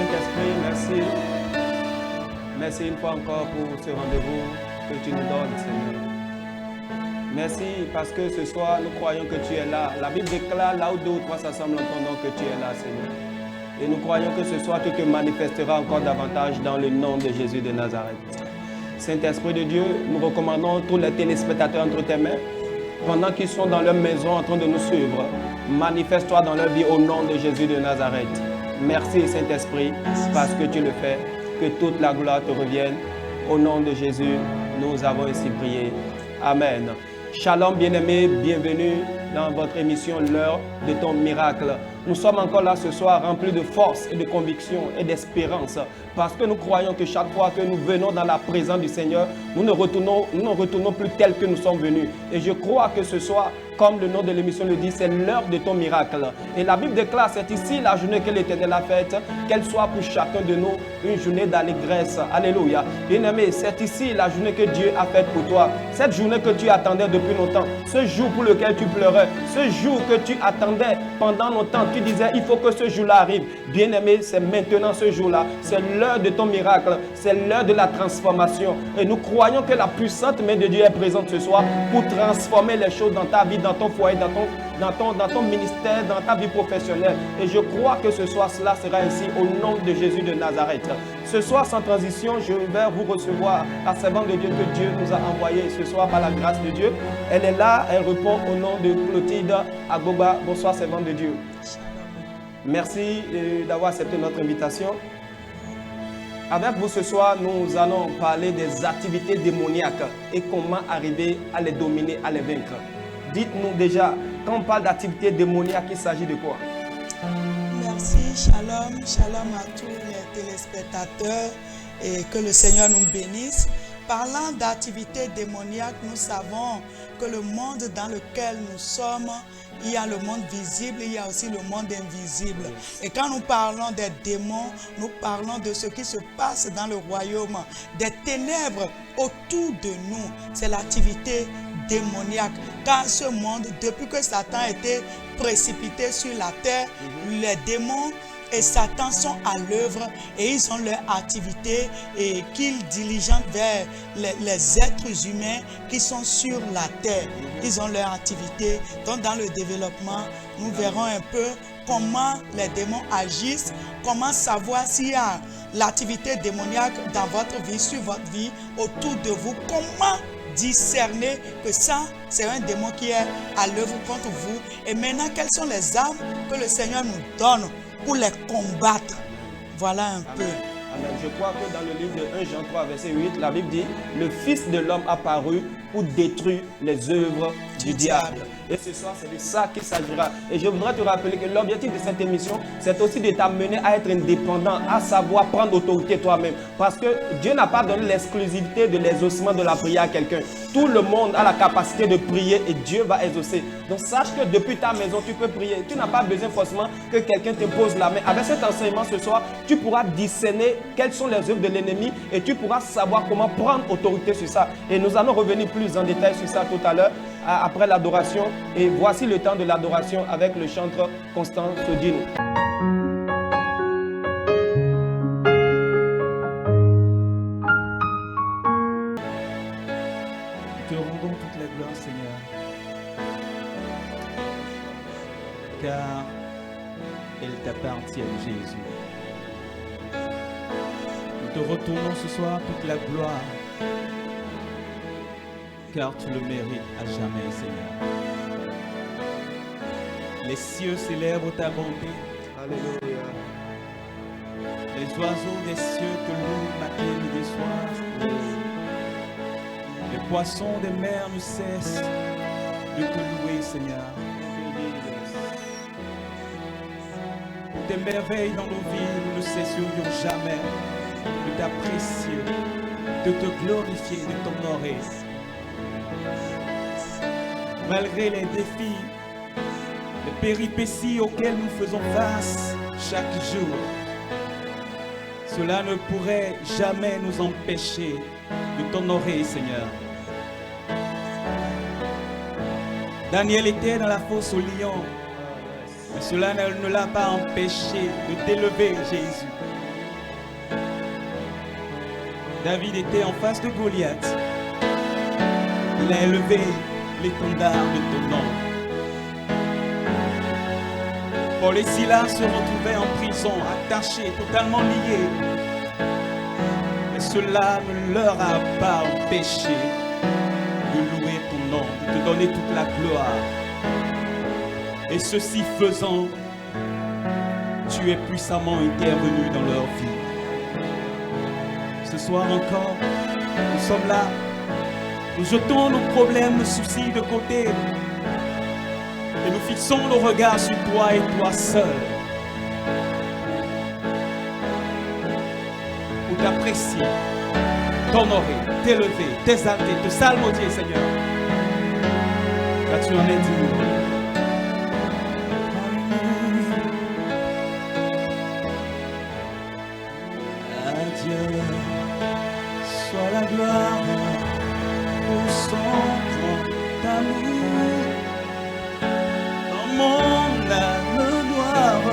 Saint-Esprit, merci. Merci une fois encore pour ce rendez-vous que tu nous donnes, Seigneur. Merci parce que ce soir, nous croyons que tu es là. La Bible déclare là où deux ou trois s'assemblent en ton nom que tu es là, Seigneur. Et nous croyons que ce soir, tu te manifesteras encore davantage dans le nom de Jésus de Nazareth. Saint-Esprit de Dieu, nous recommandons tous les téléspectateurs entre tes mains. Pendant qu'ils sont dans leur maison en train de nous suivre, manifeste-toi dans leur vie au nom de Jésus de Nazareth. Merci Saint-Esprit parce que tu le fais. Que toute la gloire te revienne. Au nom de Jésus, nous avons ainsi prié. Amen. Shalom bien-aimés, bienvenue dans votre émission L'heure de ton miracle. Nous sommes encore là ce soir remplis de force et de conviction et d'espérance parce que nous croyons que chaque fois que nous venons dans la présence du Seigneur, nous ne retournons plus tels que nous sommes venus. Et je crois que ce soir, comme le nom de l'émission le dit, c'est l'heure de ton miracle. Et la Bible déclare, c'est ici la journée que l'Éternel a faite, qu'elle soit pour chacun de nous une journée d'allégresse. Alléluia. Bien-aimé, c'est ici la journée que Dieu a faite pour toi. Cette journée que tu attendais depuis longtemps, ce jour pour lequel tu pleurais, ce jour que tu attendais pendant longtemps, tu disais, il faut que ce jour-là arrive. Bien-aimé, c'est maintenant ce jour-là. C'est l'heure de ton miracle. C'est l'heure de la transformation. Et nous croyons que la puissante main de Dieu est présente ce soir pour transformer les choses dans ta vie, dans ton foyer, dans ton ministère, dans ta vie professionnelle. Et je crois que ce soir, cela sera ainsi au nom de Jésus de Nazareth. Ce soir, sans transition, je vais vous recevoir la servante de Dieu que Dieu nous a envoyée ce soir par la grâce de Dieu. Elle est là, elle répond au nom de Clotilde Agoba. Bonsoir, servante de Dieu. Merci d'avoir accepté notre invitation. Avec vous ce soir, nous allons parler des activités démoniaques et comment arriver à les dominer, à les vaincre. Dites-nous déjà, quand on parle d'activités démoniaques, il s'agit de quoi? Merci, shalom, shalom à tous les téléspectateurs et que le Seigneur nous bénisse. Parlant d'activités démoniaques, nous savons que le monde dans lequel nous sommes, il y a le monde visible, il y a aussi le monde invisible. Et quand nous parlons des démons, nous parlons de ce qui se passe dans le royaume, des ténèbres autour de nous. C'est l'activité démoniaque. Car ce monde, depuis que Satan a été précipité sur la terre, les démons et Satan sont à l'œuvre et ils ont leur activité et qu'ils diligentent vers les êtres humains qui sont sur la terre. Ils ont leur activité. Donc dans le développement, nous verrons un peu comment les démons agissent, comment savoir s'il y a l'activité démoniaque dans votre vie, sur votre vie, autour de vous, comment discerner que ça, c'est un démon qui est à l'œuvre contre vous. Et maintenant, quelles sont les armes que le Seigneur nous donne pour les combattre? Voilà un peu. Amen. Je crois que dans le livre de 1 Jean 3, verset 8, la Bible dit, le Fils de l'homme apparu pour détruire les œuvres du diable. Et ce soir, c'est de ça qu'il s'agira. Et je voudrais te rappeler que l'objectif de cette émission, c'est aussi de t'amener à être indépendant, à savoir prendre autorité toi-même. Parce que Dieu n'a pas donné l'exclusivité de l'exaucement de la prière à quelqu'un. Tout le monde a la capacité de prier et Dieu va exaucer. Donc sache que depuis ta maison, tu peux prier. Tu n'as pas besoin forcément que quelqu'un te pose la main. Avec cet enseignement ce soir, tu pourras discerner quelles sont les œuvres de l'ennemi et tu pourras savoir comment prendre autorité sur ça. Et nous allons revenir plus en détail sur ça tout à l'heure, après l'adoration. Et voici le temps de l'adoration avec le chanteur Constant Sodino. Te rendons toute la gloire, Seigneur, car elles t'appartiennent, Jésus. Nous te retournons ce soir toute la gloire, car tu le mérites à jamais, Seigneur. Les cieux célèbrent ta bonté. Alléluia. Les oiseaux des cieux te louent matin, midi, soir. Les poissons des mers ne cessent de te louer, Seigneur. Pour tes merveilles dans nos vies, nous ne cesserions jamais de t'apprécier, de te glorifier, de t'honorer. Malgré les défis, les péripéties auxquelles nous faisons face chaque jour, cela ne pourrait jamais nous empêcher de t'honorer, Seigneur. Daniel était dans la fosse au lion, mais cela ne l'a pas empêché de t'élever, Jésus. David était en face de Goliath. Il a élevé l'étendard de ton nom. Paul et Silas se retrouvaient en prison, attachés, totalement liés. Mais cela ne leur a pas empêché de louer ton nom, de te donner toute la gloire. Et ceci faisant, tu es puissamment intervenu dans leur vie. Ce soir encore, nous sommes là. Nous jetons nos problèmes, nos soucis de côté. Et nous fixons nos regards sur toi et toi seul. Pour t'apprécier, t'honorer, t'élever, t'exalter, te salmodier, Seigneur. Car tu en es digne. Soit la gloire pour son grand amour. Dans mon âme noire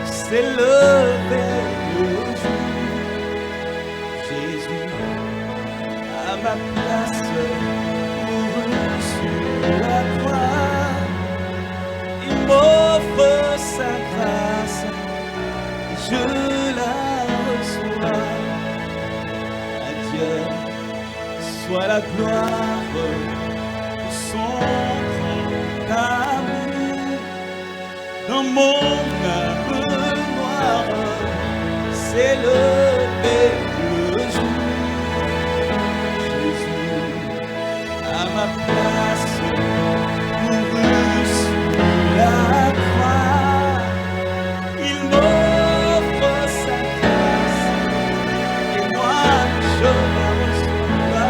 s'est levé le jour. Jésus, à ma place, mourut sur la croix. Il m'offre sa grâce, je la reçois. Soit la gloire pour son grand amour. Dans mon âme noire s'est levé le jour. Jésus, à ma place, mourut sur la croix. Il m'offre sa grâce et moi je la reçois.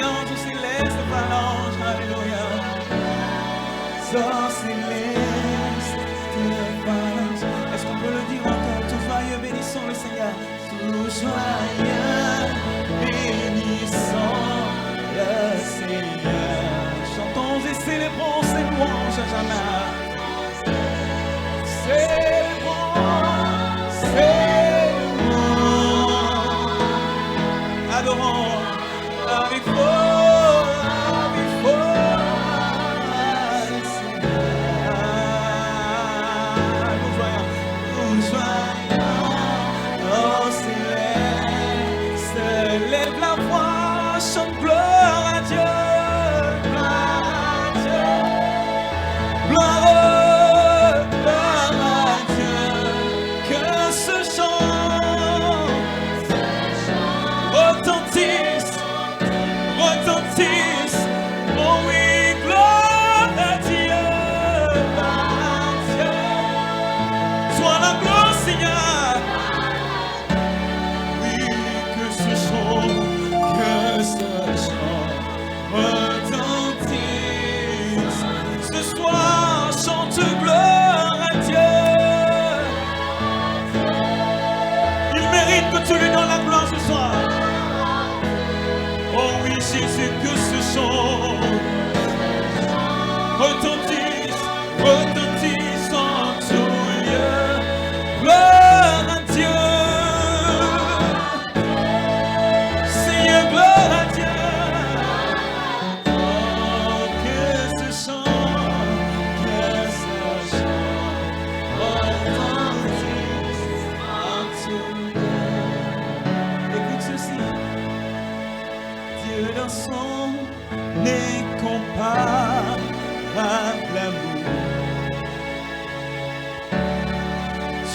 phalanges, on céleste phalange, alléluia. Oh, céleste phalange. Est-ce qu'on peut le dire encore? Tout joyeux, bénissons le Seigneur. Tout joyeux, bénissons le Seigneur. Chantons et célébrons ses louanges à jamais. Célébrons, adorons, avec nous joignons, oh céleste, lève la voix, chante gloire à Dieu, gloire à Dieu, que ce chant retentisse, oh oui, gloire à Dieu, sois la gloire Seigneur, oui, que ce chant retentisse, ce soir chante gloire à Dieu, il mérite que tu lui donnes la gloire ce soir. Oh oui Jésus, que ce chant retentisse en tout lieu. Gloire à Dieu, Seigneur, gloire à Dieu. Oh, que ce chant retentisse en tout lieu. Écoute ceci. Dieu dans son incomparable amour,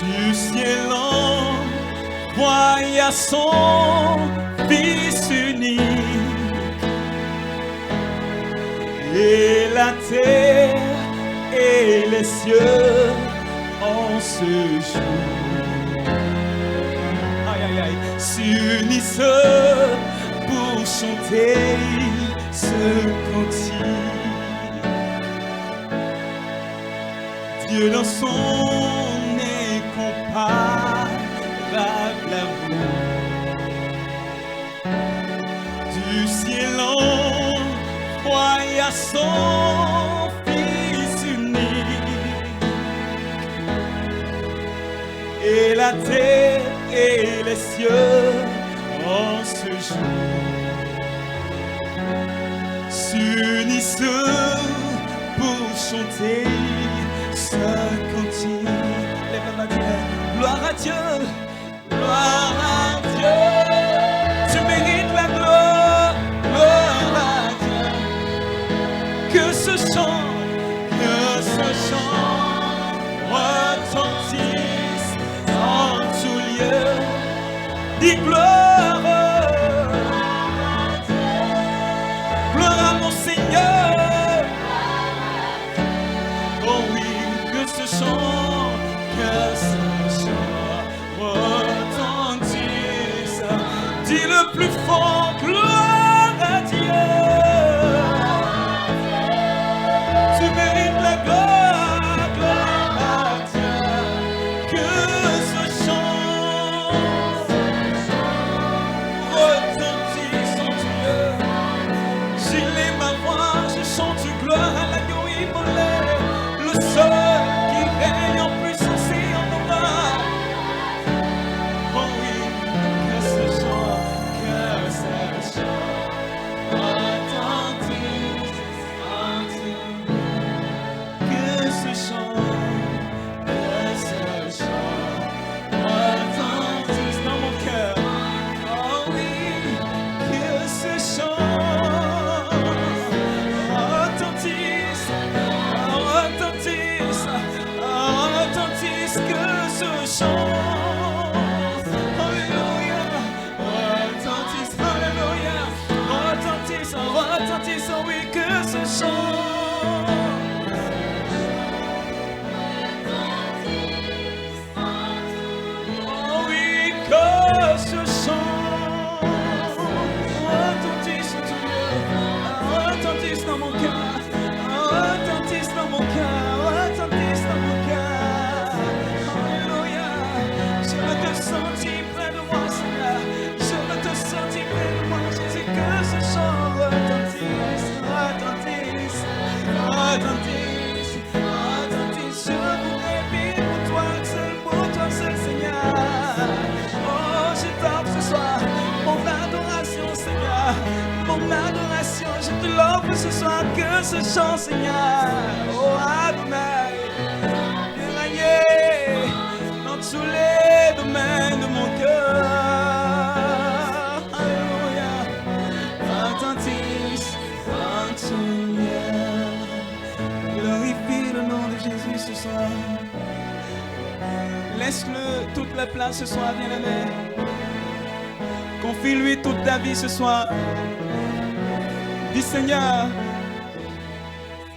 du ciel envoya son Fils unique, et la terre et les cieux en ce jour, aïe aïe aïe, s'unissent pour chanter ce cantique. Dieu dans son incomparable amour, du ciel envoya son Fils unique, et la terre et les cieux en ce jour s'unissent pour chanter ce cantique. Lève la main, gloire à Dieu, gloire à Dieu. Tu mérites la gloire, gloire à Dieu. Que ce chant retentisse en tout lieu. Dis gloire, gloire à mon Seigneur. Oh oui, que ce chant retentisse. Dis le plus fort, gloire à Dieu. Tu mérites la gloire, gloire à Dieu. Que ce chant retentisse en Dieu. J'élève ma voix, je chante gloire à l'agneau immolé, le seul qui règne en puissance et en honneur. Oh oui, que ce chant retentisse en Dieu. Que ce chant retentisse dans mon cœur. Oh oui, que ce chant retentisse, que ce chant, alléluia, retentisse, alléluia, retentisse, oh oui, que ce chant. Oh oui, que ce chant retentisse en tout lieu. mon adoration, je te l'offre ce soir, que ce chant, Seigneur, oh Adonai, viens régner dans tous les domaines de mon cœur. Alléluia, attentif à ton lien. Glorifie le nom de Jésus ce soir. Laisse-le toute la place ce soir, bien-aimé. Confie-lui toute ta vie ce soir. Dis Seigneur,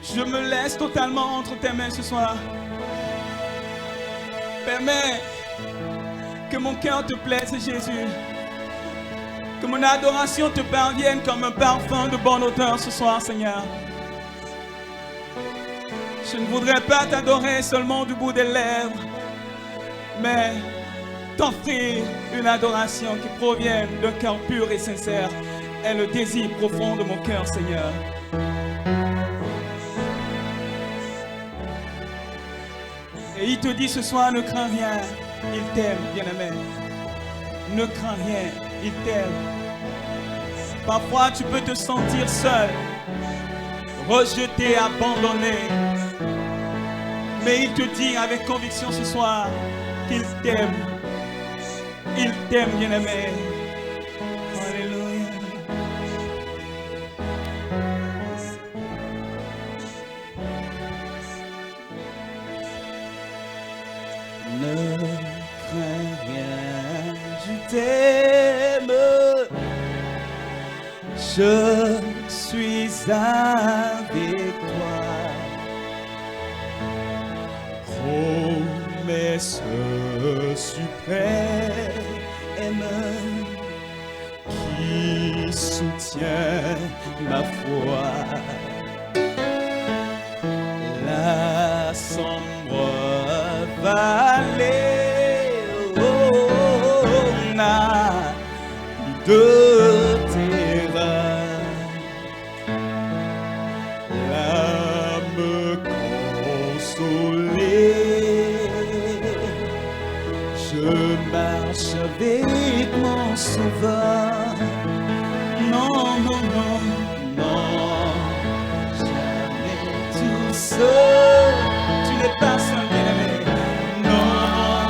je me laisse totalement entre tes mains ce soir. Permets que mon cœur te plaise, Jésus. Que mon adoration te parvienne comme un parfum de bonne odeur ce soir, Seigneur. Je ne voudrais pas t'adorer seulement du bout des lèvres, mais t'offrir une adoration qui provienne d'un cœur pur et sincère est le désir profond de mon cœur, Seigneur. Et il te dit ce soir, ne crains rien, il t'aime, bien-aimé. Ne crains rien, il t'aime. Parfois, tu peux te sentir seul, rejeté, abandonné. Mais il te dit avec conviction ce soir qu'il t'aime. Il t'aime, bien-aimé. Alléluia. Ne crains rien, je t'aime. Je suis avec toi. Promesse suprême qui soutient ma foi. La sombre vallée n'a plus de terreur. L'âme consolée, je marche avec mon sauveur. Non, non, non, non, jamais tout seul. Tu n'es pas seul, bien-aimé. Non,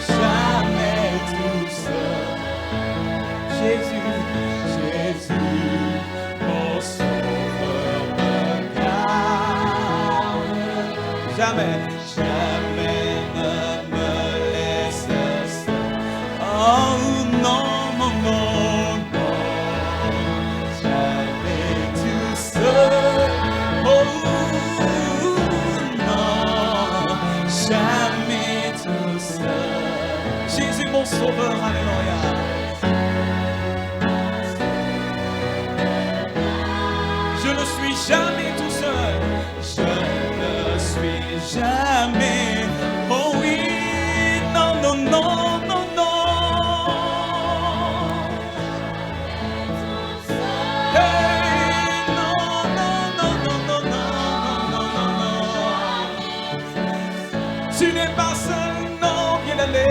jamais tout seul. Jésus, Jésus, mon sauveur me garde. Jamais, jamais ne me laisse seul. Oh non, non, non, non, jamais tout seul. Oh non, jamais tout seul. Jésus mon sauveur, alléluia. Je ne suis jamais tout seul. Je ne suis jamais. Oh oui, non, non, non, non, non. Hey, non, non, non, non, non, non, non, non, non. Tu n'es pas seul, non, bien-aimé.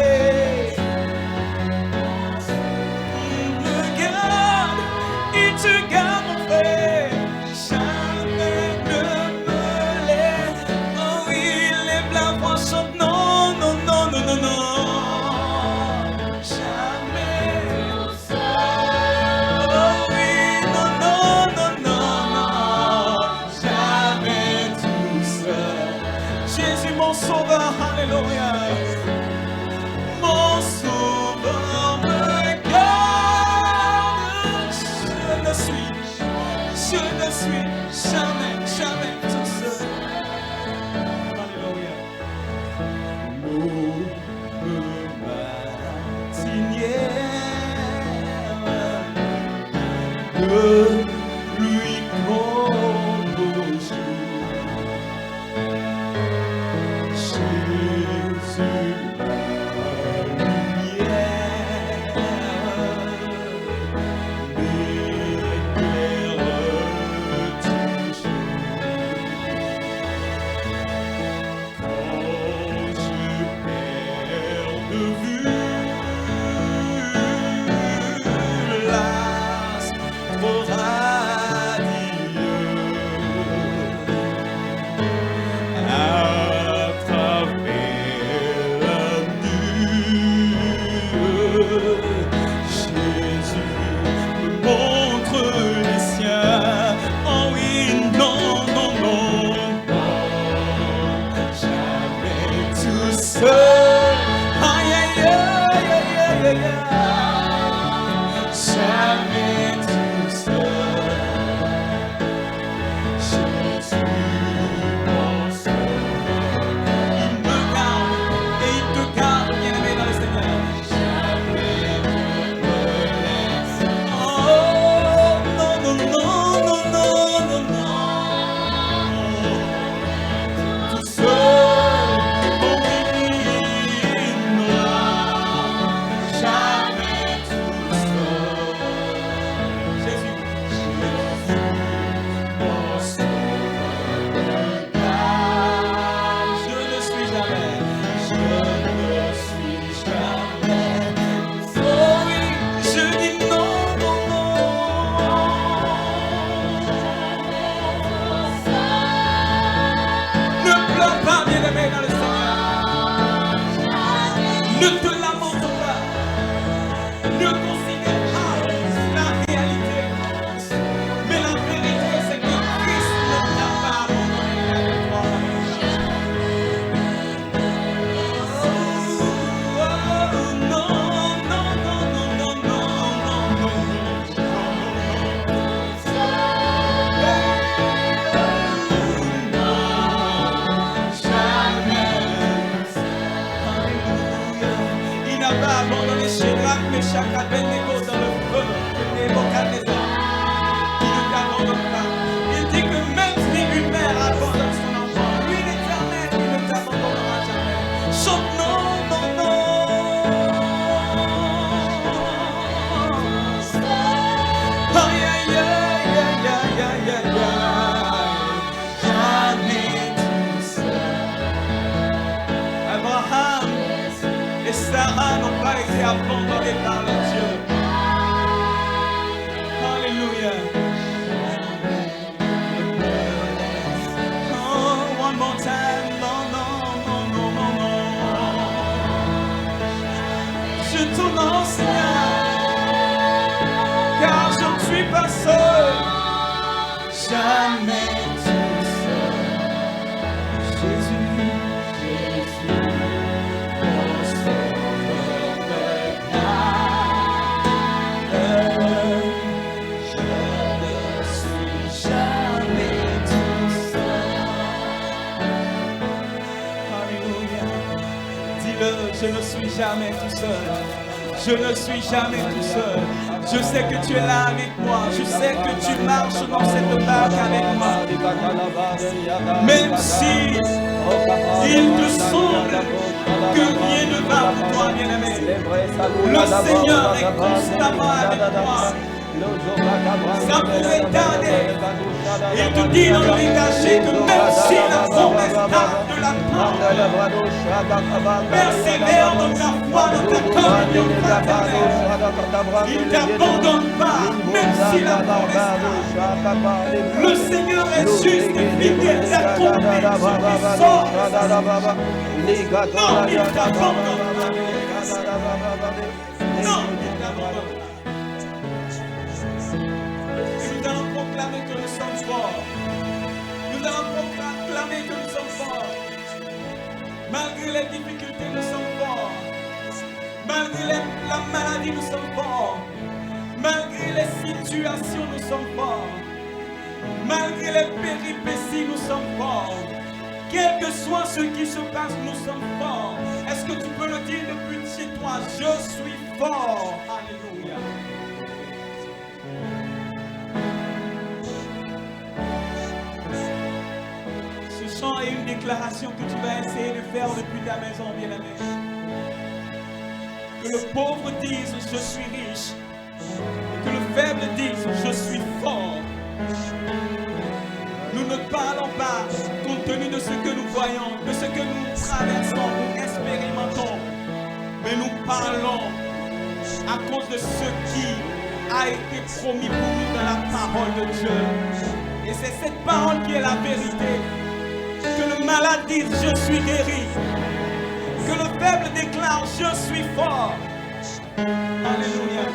Il te garde, mon frère. Jamais. pas, bien-aimé dans le Seigneur. Ne te lamente pas. Ne considère pas la réalité. Mais la vérité, c'est que Christ ne t'a pas abandonné la victoire. Abandonné Shadrach, Meshach, Abednego dans le feu de Nebuchadnezzar. Il ne t'abandonne pas. Il dit que même si une mère abandonne son enfant, lui l'Éternel, il ne t'abandonnera jamais. Chante non, non, non. Aïe, aïe, aïe, aïe, aïe, aïe, aïe, aïe. Jamais tout seul. Abraham et Sarah n'ont pas été abandonnés par leur Dieu. Alléluia. Oh, one more time. Non, non, non, non, non, non. Je t'honore, Seigneur, car je ne suis pas seul. Jamais tout seul. Jésus. Je ne suis jamais tout seul. Je ne suis jamais tout seul. Je sais que tu es là avec moi. Je sais que tu marches dans cette barque avec moi. Même si il te semble que rien ne va pour toi, bien-aimé, le Seigneur est constamment avec toi. Ça pourrait tarder. Il te dit dans le dégagé que même si la promesse tarde de la parole, persévère dans ta foi, dans ta communion fraternelle. Il ne t'abandonne pas, même si la promesse tarde. Le Seigneur est juste et fidèle d'accomplir ce qui sort. Non, il ne t'abandonne pas. Non, il ne t'abandonne pas. Nous allons proclamer que nous sommes forts. Nous allons proclamer que nous sommes forts. Malgré les difficultés, nous sommes forts. Malgré la maladie, nous sommes forts. Malgré les situations, nous sommes forts. Malgré les péripéties, nous sommes forts. Quel que soit ce qui se passe, nous sommes forts. Est-ce que tu peux le dire depuis chez toi? Je suis fort. Alléluia. Ce chant est une déclaration que tu vas essayer de faire depuis ta maison, bien-aimé. Que le pauvre dise je suis riche. Et que le faible dise je suis fort. Nous ne parlons pas compte tenu de ce que nous voyons, de ce que nous traversons, nous expérimentons. Mais nous parlons à cause de ce qui a été promis pour nous dans la parole de Dieu. Et c'est cette parole qui est la vérité. Que le malade dise je suis guéri. Que le faible déclare je suis fort. Alléluia.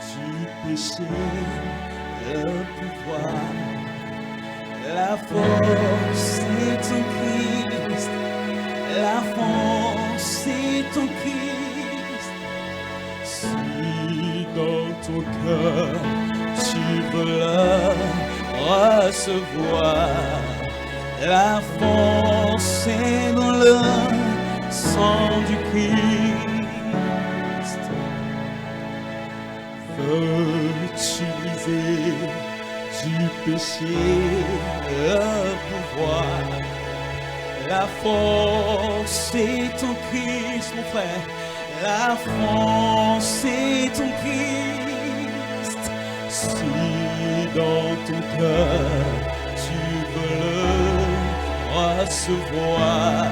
Tu péché, le pouvoir, la force est ton Christ. La force est ton Christ. Si dans ton cœur tu veux le recevoir, la force est dans le sang du Christ. Veux-tu briser du péché le pouvoir? La force est ton Christ, mon frère. La force est ton Christ. Si dans ton cœur tu veux le recevoir,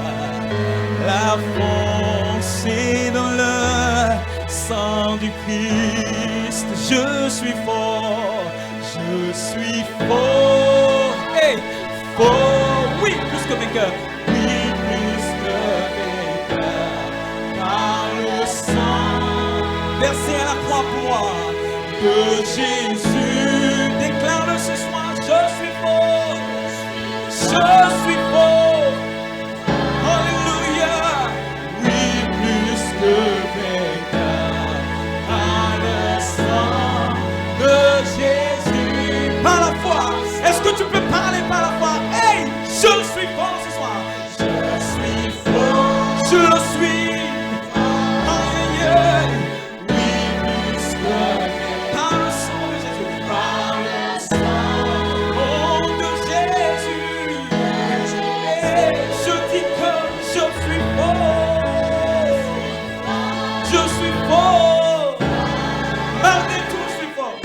la force est dans le sang du Christ, je suis fort, je suis fort. Hey, fort, oui, plus que vainqueur, oui, plus que vainqueur. Par le sang versé à la croix pour moi de Jésus, déclare-le ce soir, je suis fort, je suis fort. Alléluia, oui, plus que vainqueur. Par le sang de Jésus, par la foi. Est-ce que tu peux parler par la foi? Hey, je suis fort ce soir. Je suis fort, je le suis. Aïe, aïe, aïe. Oui, plus que vainqueur. Par le sang de Jésus, par le sang de Jésus. Hey, je dis que je suis fort. Je suis fort. Malgré tout, je suis fort.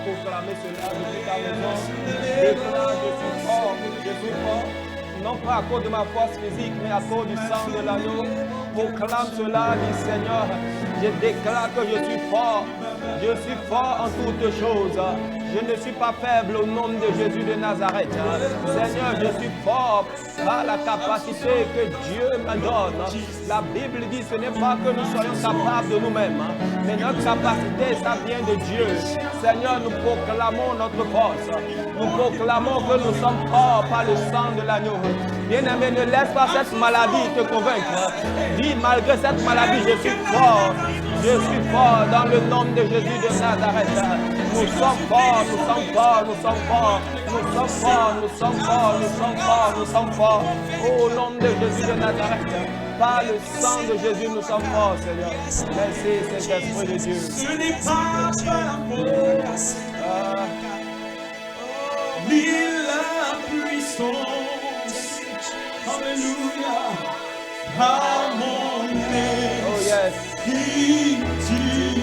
Proclamer cela depuis ta maison. Déclare, je suis fort, je suis fort. Non pas à cause de ma force physique, mais à cause du sang de l'agneau. Proclame cela, dit Seigneur. Je déclare que je suis fort. Je suis fort en toutes choses. Je ne suis pas faible au nom de Jésus de Nazareth. Seigneur, je suis fort par la capacité que Dieu me donne. La Bible dit ce n'est pas que nous soyons capables de nous-mêmes, mais notre capacité, ça vient de Dieu. Seigneur, nous proclamons notre force. Nous proclamons que nous sommes forts par le sang de l'agneau. Bien-aimé, ne laisse pas cette maladie te convaincre. Dis, malgré cette maladie, je suis fort. Je suis fort dans le nom de Jésus de Nazareth. Nous sommes forts, nous sommes forts, nous sommes forts. Nous sommes forts, nous sommes forts, nous sommes forts, nous sommes forts. Au nom de Jésus de Nazareth. Par le sang de Jésus, nous sommes forts, Seigneur. Merci, Saint-Esprit de Dieu. Ce n'est pas la force, ni la puissance. Alléluia. Par mon Oh yes. esprit, dit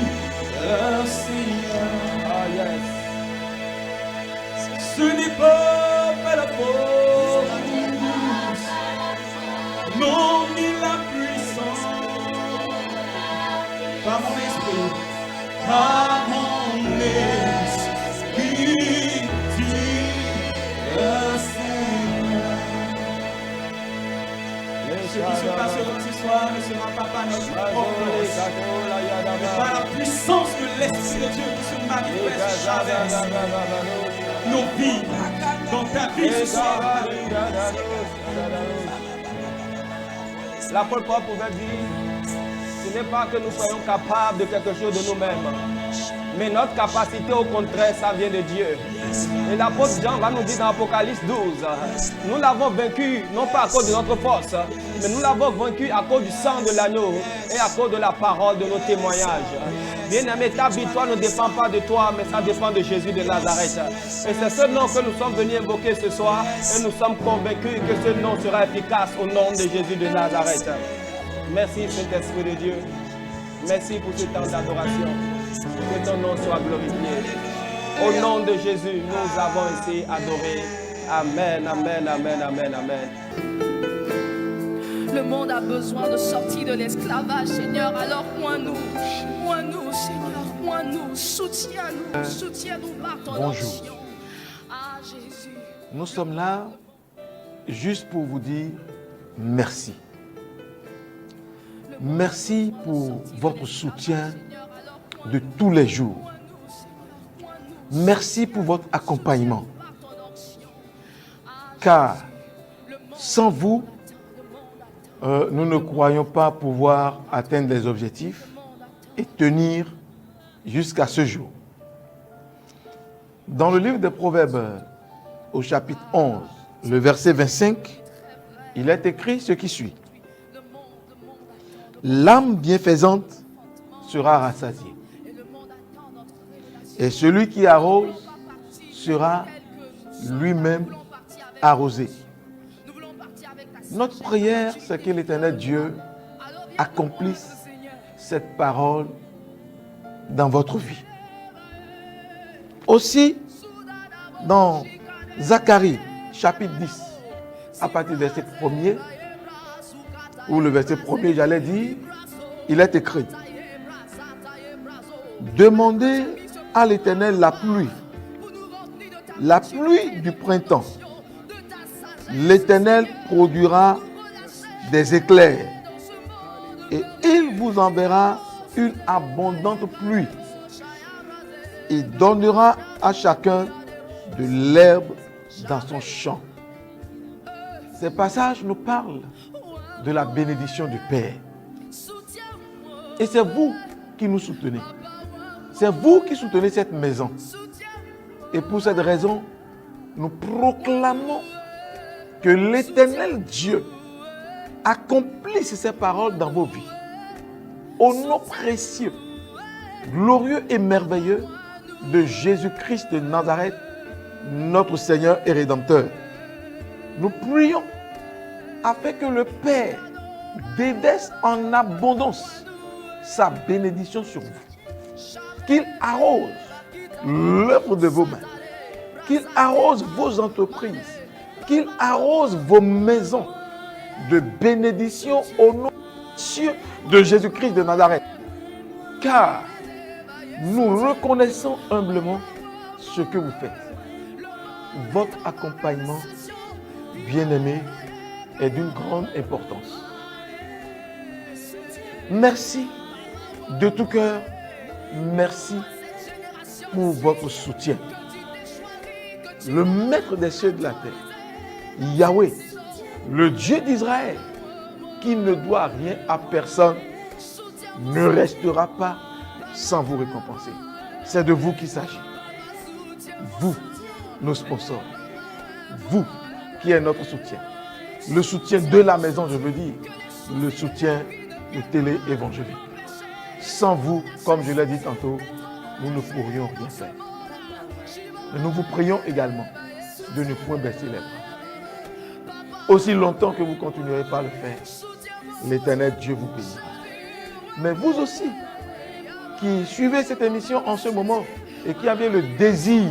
le Seigneur. Oh yes. Ce n'est pas la force, non, ni la puissance. Par mon esprit, par mon esprit, dit le Seigneur. Ce qui se passera ce soir ne sera pas par notre propre force, mais par la puissance de l'Esprit de Dieu qui se manifeste à travers nos vies, dans ta vie ce soir. L'apôtre Paul pouvait dire, ce n'est pas que nous soyons capables de quelque chose de nous-mêmes, mais notre capacité au contraire, ça vient de Dieu. Et l'apôtre Jean va nous dire dans Apocalypse 12, nous l'avons vaincu, non pas à cause de notre force, mais nous l'avons vaincu à cause du sang de l'agneau et à cause de la parole de nos témoignages. Bien-aimé, ta victoire ne dépend pas de toi, mais ça dépend de Jésus de Nazareth. Et c'est ce nom que nous sommes venus invoquer ce soir, et nous sommes convaincus que ce nom sera efficace au nom de Jésus de Nazareth. Merci, Saint-Esprit de Dieu. Merci pour ce temps d'adoration. Que ton nom soit glorifié. Au nom de Jésus, nous avons été adorés. Amen, amen, amen, amen, amen. Le monde a besoin de sortir de l'esclavage, Seigneur. Alors, oins-nous, Seigneur, oins-nous, soutiens-nous par ton onction. Ah, Jésus. Nous sommes là juste pour vous dire merci. Merci pour votre soutien de tous les jours. Merci pour votre accompagnement. Car sans vous, nous ne croyons pas pouvoir atteindre les objectifs et tenir jusqu'à ce jour. Dans le livre des Proverbes, au chapitre 11, le verset 25, il est écrit ce qui suit. L'âme bienfaisante sera rassasiée. Et celui qui arrose sera lui-même arrosé. Notre prière, c'est que l'Éternel Dieu accomplisse cette parole dans votre vie. Aussi, dans Zacharie, chapitre 10, à partir du verset 1er, ou le verset 1er, j'allais dire, il est écrit: demandez à l'Éternel la pluie du printemps. L'Éternel produira des éclairs et il vous enverra une abondante pluie. Il donnera à chacun de l'herbe dans son champ. Ces passages nous parlent de la bénédiction du Père. Et c'est vous qui nous soutenez. C'est vous qui soutenez cette maison. Et pour cette raison, nous proclamons que l'Éternel Dieu accomplisse ces paroles dans vos vies. Au nom précieux, glorieux et merveilleux de Jésus-Christ de Nazareth, notre Seigneur et Rédempteur. Nous prions afin que le Père déverse en abondance sa bénédiction sur vous. Qu'il arrose l'œuvre de vos mains, qu'il arrose vos entreprises, qu'il arrose vos maisons de bénédiction au nom de Jésus-Christ de Nazareth. Car nous reconnaissons humblement ce que vous faites. Votre accompagnement, bien-aimé, est d'une grande importance. Merci de tout cœur. Merci pour votre soutien. Le maître des cieux et de la terre, Yahweh, le Dieu d'Israël, qui ne doit rien à personne, ne restera pas sans vous récompenser. C'est de vous qu'il s'agit. Vous, nos sponsors. Vous, qui êtes notre soutien. Le soutien de la maison, je veux dire. Le soutien de Télé Évangélique. Sans vous, comme je l'ai dit tantôt, nous ne pourrions rien faire. Et nous vous prions également de ne point baisser les bras. Aussi longtemps que vous continuerez pas à le faire, l'Éternel Dieu vous bénira. Mais vous aussi, qui suivez cette émission en ce moment et qui avez le désir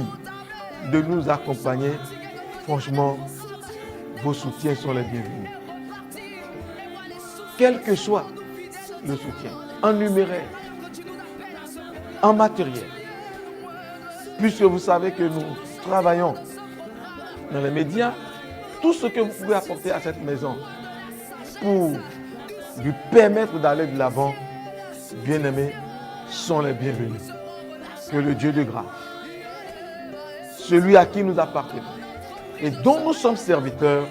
de nous accompagner, franchement, vos soutiens sont les bienvenus. Quel que soit le soutien, en numéraire, en matériel, puisque vous savez que nous travaillons dans les médias, tout ce que vous pouvez apporter à cette maison pour lui permettre d'aller de l'avant, bien-aimés, sont les bienvenus. Que le Dieu de grâce, celui à qui nous appartenons et dont nous sommes serviteurs,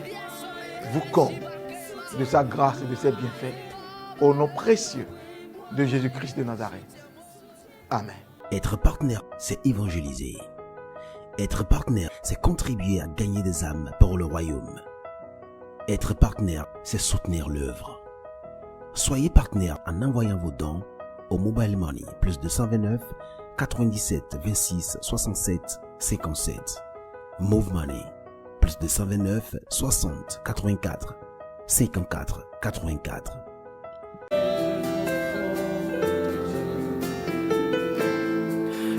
vous comble de sa grâce et de ses bienfaits au nom précieux de Jésus-Christ de Nazareth. Amen. Être partenaire, c'est évangéliser. Être partenaire, c'est contribuer à gagner des âmes pour le royaume. Être partenaire, c'est soutenir l'œuvre. Soyez partenaire en envoyant vos dons au Mobile Money plus 229 97 26 67 57. Move Money plus 229 60 84 54 84.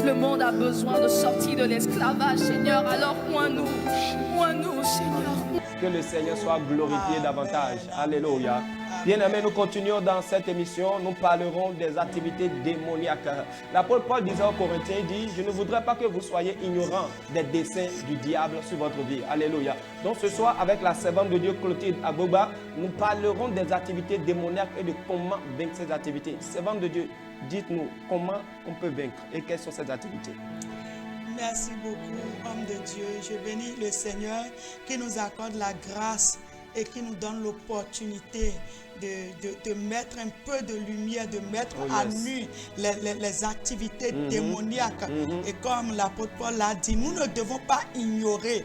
Le monde a besoin de sortir de l'esclavage, Seigneur. Alors, oins-nous, Seigneur. Que le Seigneur soit glorifié davantage. Alléluia. Bien-aimés, nous continuons dans cette émission. Nous parlerons des activités démoniaques. L'apôtre Paul disait aux Corinthiens, il dit, je ne voudrais pas que vous soyez ignorants des desseins du diable sur votre vie. Alléluia. Donc ce soir, avec la servante de Dieu Clotilde Agoba, nous parlerons des activités démoniaques et de comment vaincre ces activités. Servante de Dieu, dites-nous comment on peut vaincre et quelles sont ces activités. Merci beaucoup, homme de Dieu. Je bénis le Seigneur qui nous accorde la grâce et qui nous donne l'opportunité de mettre un peu de lumière, de mettre à nu les activités démoniaques. Et comme l'apôtre Paul l'a dit, nous ne devons pas ignorer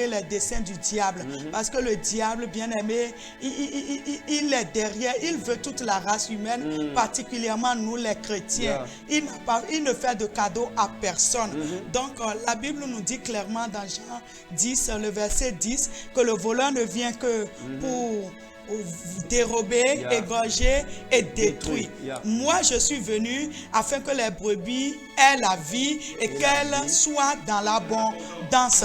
les desseins du diable. Parce que le diable, bien-aimé, il est derrière, il veut toute la race humaine, particulièrement nous les chrétiens. Il ne fait de cadeau à personne. Donc la Bible nous dit clairement dans Jean 10, le verset 10, que le voleur ne vient que pour dérober, égorger et détruire. Moi, je suis venu afin que les brebis aient la vie et qu'elles soient dans l'abondance.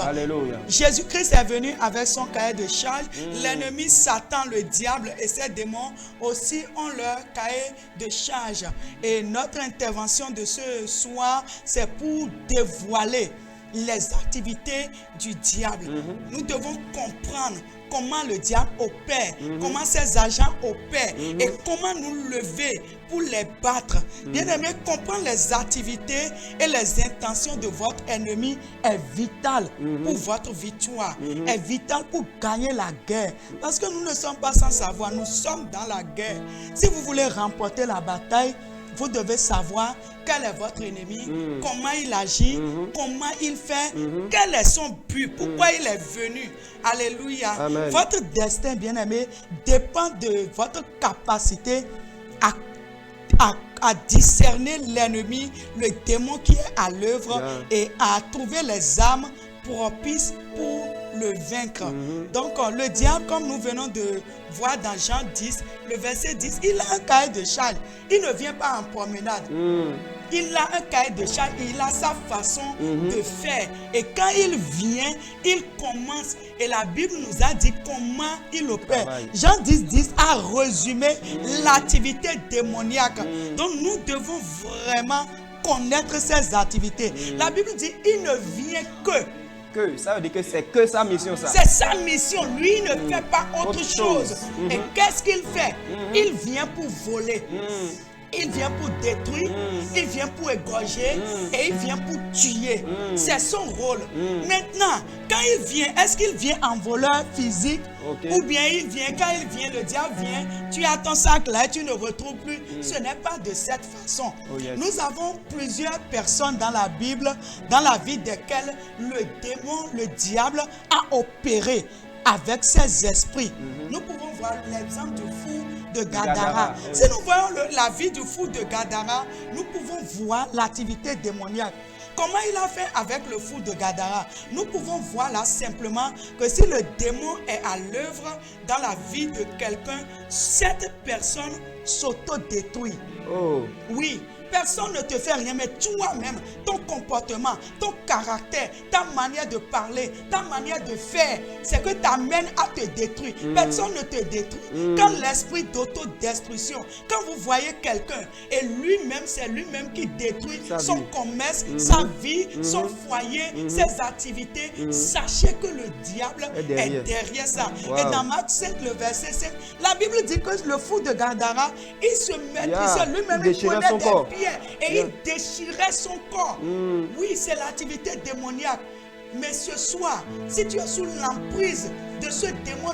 Jésus-Christ est venu avec son cahier de charge. L'ennemi Satan, le diable et ses démons aussi ont leur cahier de charge. Et notre intervention de ce soir, c'est pour dévoiler les activités du diable. Nous devons comprendre comment le diable opère, comment ses agents opèrent et comment nous lever pour les battre. Bien-aimé, comprendre les activités et les intentions de votre ennemi est vital pour votre victoire, est vital pour gagner la guerre. Parce que nous ne sommes pas sans savoir, nous sommes dans la guerre. Si vous voulez remporter la bataille, vous devez savoir quel est votre ennemi, comment il agit, comment il fait, quel est son but, pourquoi il est venu. Alléluia. Amen. Votre destin, bien-aimé, dépend de votre capacité à discerner l'ennemi, le démon qui est à l'œuvre et à trouver les armes propices pour le vaincre. Donc le diable, comme nous venons de voir dans Jean 10, le verset 10, il a un cahier de charge. Il ne vient pas en promenade. Il a un cahier de charge, il a sa façon de faire. Et quand il vient, il commence. Et la Bible nous a dit comment il opère. Jean 10, 10 a résumé l'activité démoniaque. Donc nous devons vraiment connaître ses activités. La Bible dit, il ne vient que. Ça veut dire que c'est que sa mission, ça. C'est sa mission. Lui, il ne fait pas autre chose. Et qu'est-ce qu'il fait? Il vient pour voler. Il vient pour détruire, il vient pour égorger et il vient pour tuer. C'est son rôle. Maintenant, quand il vient, est-ce qu'il vient en voleur physique? Ou bien il vient, quand il vient, le diable vient, tu as ton sac là et tu ne retrouves plus. Ce n'est pas de cette façon. Nous avons plusieurs personnes dans la Bible, dans la vie desquelles le démon, le diable a opéré avec ses esprits. Nous pouvons voir l'exemple du fou de Gadara. Si nous voyons la vie du fou de Gadara, nous pouvons voir l'activité démoniaque. Comment il a fait avec le fou de Gadara? Nous pouvons voir là simplement que si le démon est à l'œuvre dans la vie de quelqu'un, cette personne s'auto-détruit. Oui. Personne ne te fait rien, mais toi-même, ton comportement, ton caractère, ta manière de parler, ta manière de faire, c'est que t'amène à te détruire. Personne ne te détruit. Quand l'esprit d'autodestruction, quand vous voyez quelqu'un et lui-même, c'est lui-même qui détruit son commerce, sa vie, son foyer, ses activités, sachez que le diable est derrière ça. Et dans Marc 5, le verset 7, la Bible dit que le fou de Gadara, il se maîtrisait lui-même, il prenait des pieds et il déchirait son corps. Oui, c'est l'activité démoniaque. Mais ce soir, si tu es sous l'emprise de ce démon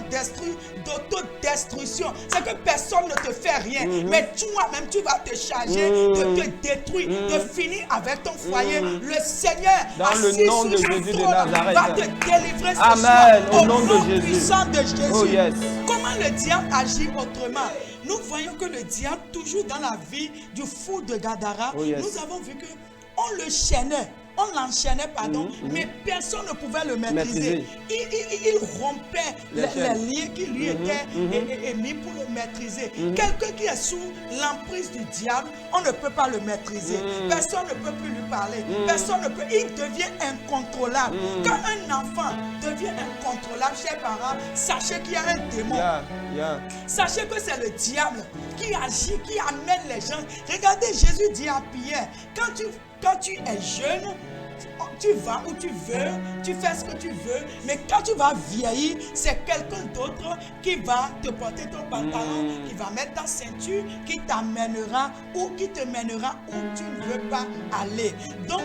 d'autodestruction, c'est que personne ne te fait rien. Mais toi-même, tu vas te charger de te détruire, de finir avec ton foyer. Le Seigneur, dans le nom de Jésus de Nazareth, va te délivrer ce Amen. soir, Au nom de Jésus. puissant de Jésus. Oh, yes. Comment le diable agit autrement? Nous voyons que le diable, toujours dans la vie du fou de Gadara, nous avons vu que on le chaînait. On l'enchaînait, mais personne ne pouvait le maîtriser. Il rompait les liens qui lui étaient émis pour le maîtriser. Quelqu'un qui est sous l'emprise du diable, on ne peut pas le maîtriser. Personne ne peut plus lui parler. Personne ne peut. Il devient incontrôlable. Quand un enfant devient incontrôlable, chers parents, sachez qu'il y a un démon. Sachez que c'est le diable qui agit, qui amène les gens. Regardez, Jésus dit à Pierre, quand tu es jeune, tu vas où tu veux, tu fais ce que tu veux, mais quand tu vas vieillir, c'est quelqu'un d'autre qui va te porter ton pantalon, qui va mettre ta ceinture, qui t'amènera ou qui te mènera où tu ne veux pas aller. Donc,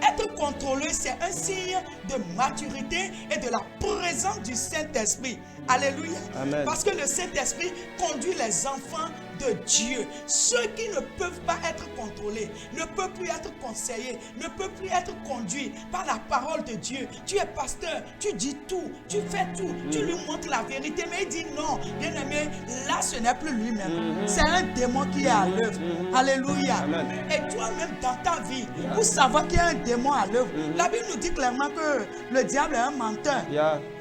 être contrôlé, c'est un signe de maturité et de la présence du Saint-Esprit. Alléluia. Amen. Parce que le Saint-Esprit conduit les enfants de Dieu. Ceux qui ne peuvent pas être contrôlés, ne peuvent plus être conseillés, ne peuvent plus être conduits par la parole de Dieu. Tu es pasteur, tu dis tout, tu fais tout, tu lui montres la vérité, mais il dit non, bien aimé, là ce n'est plus lui-même. C'est un démon qui est à l'œuvre. Alléluia. Amen. Et toi-même dans ta vie, pour savoir qu'il y a un démon à l'œuvre, la Bible nous dit clairement que le diable est un menteur.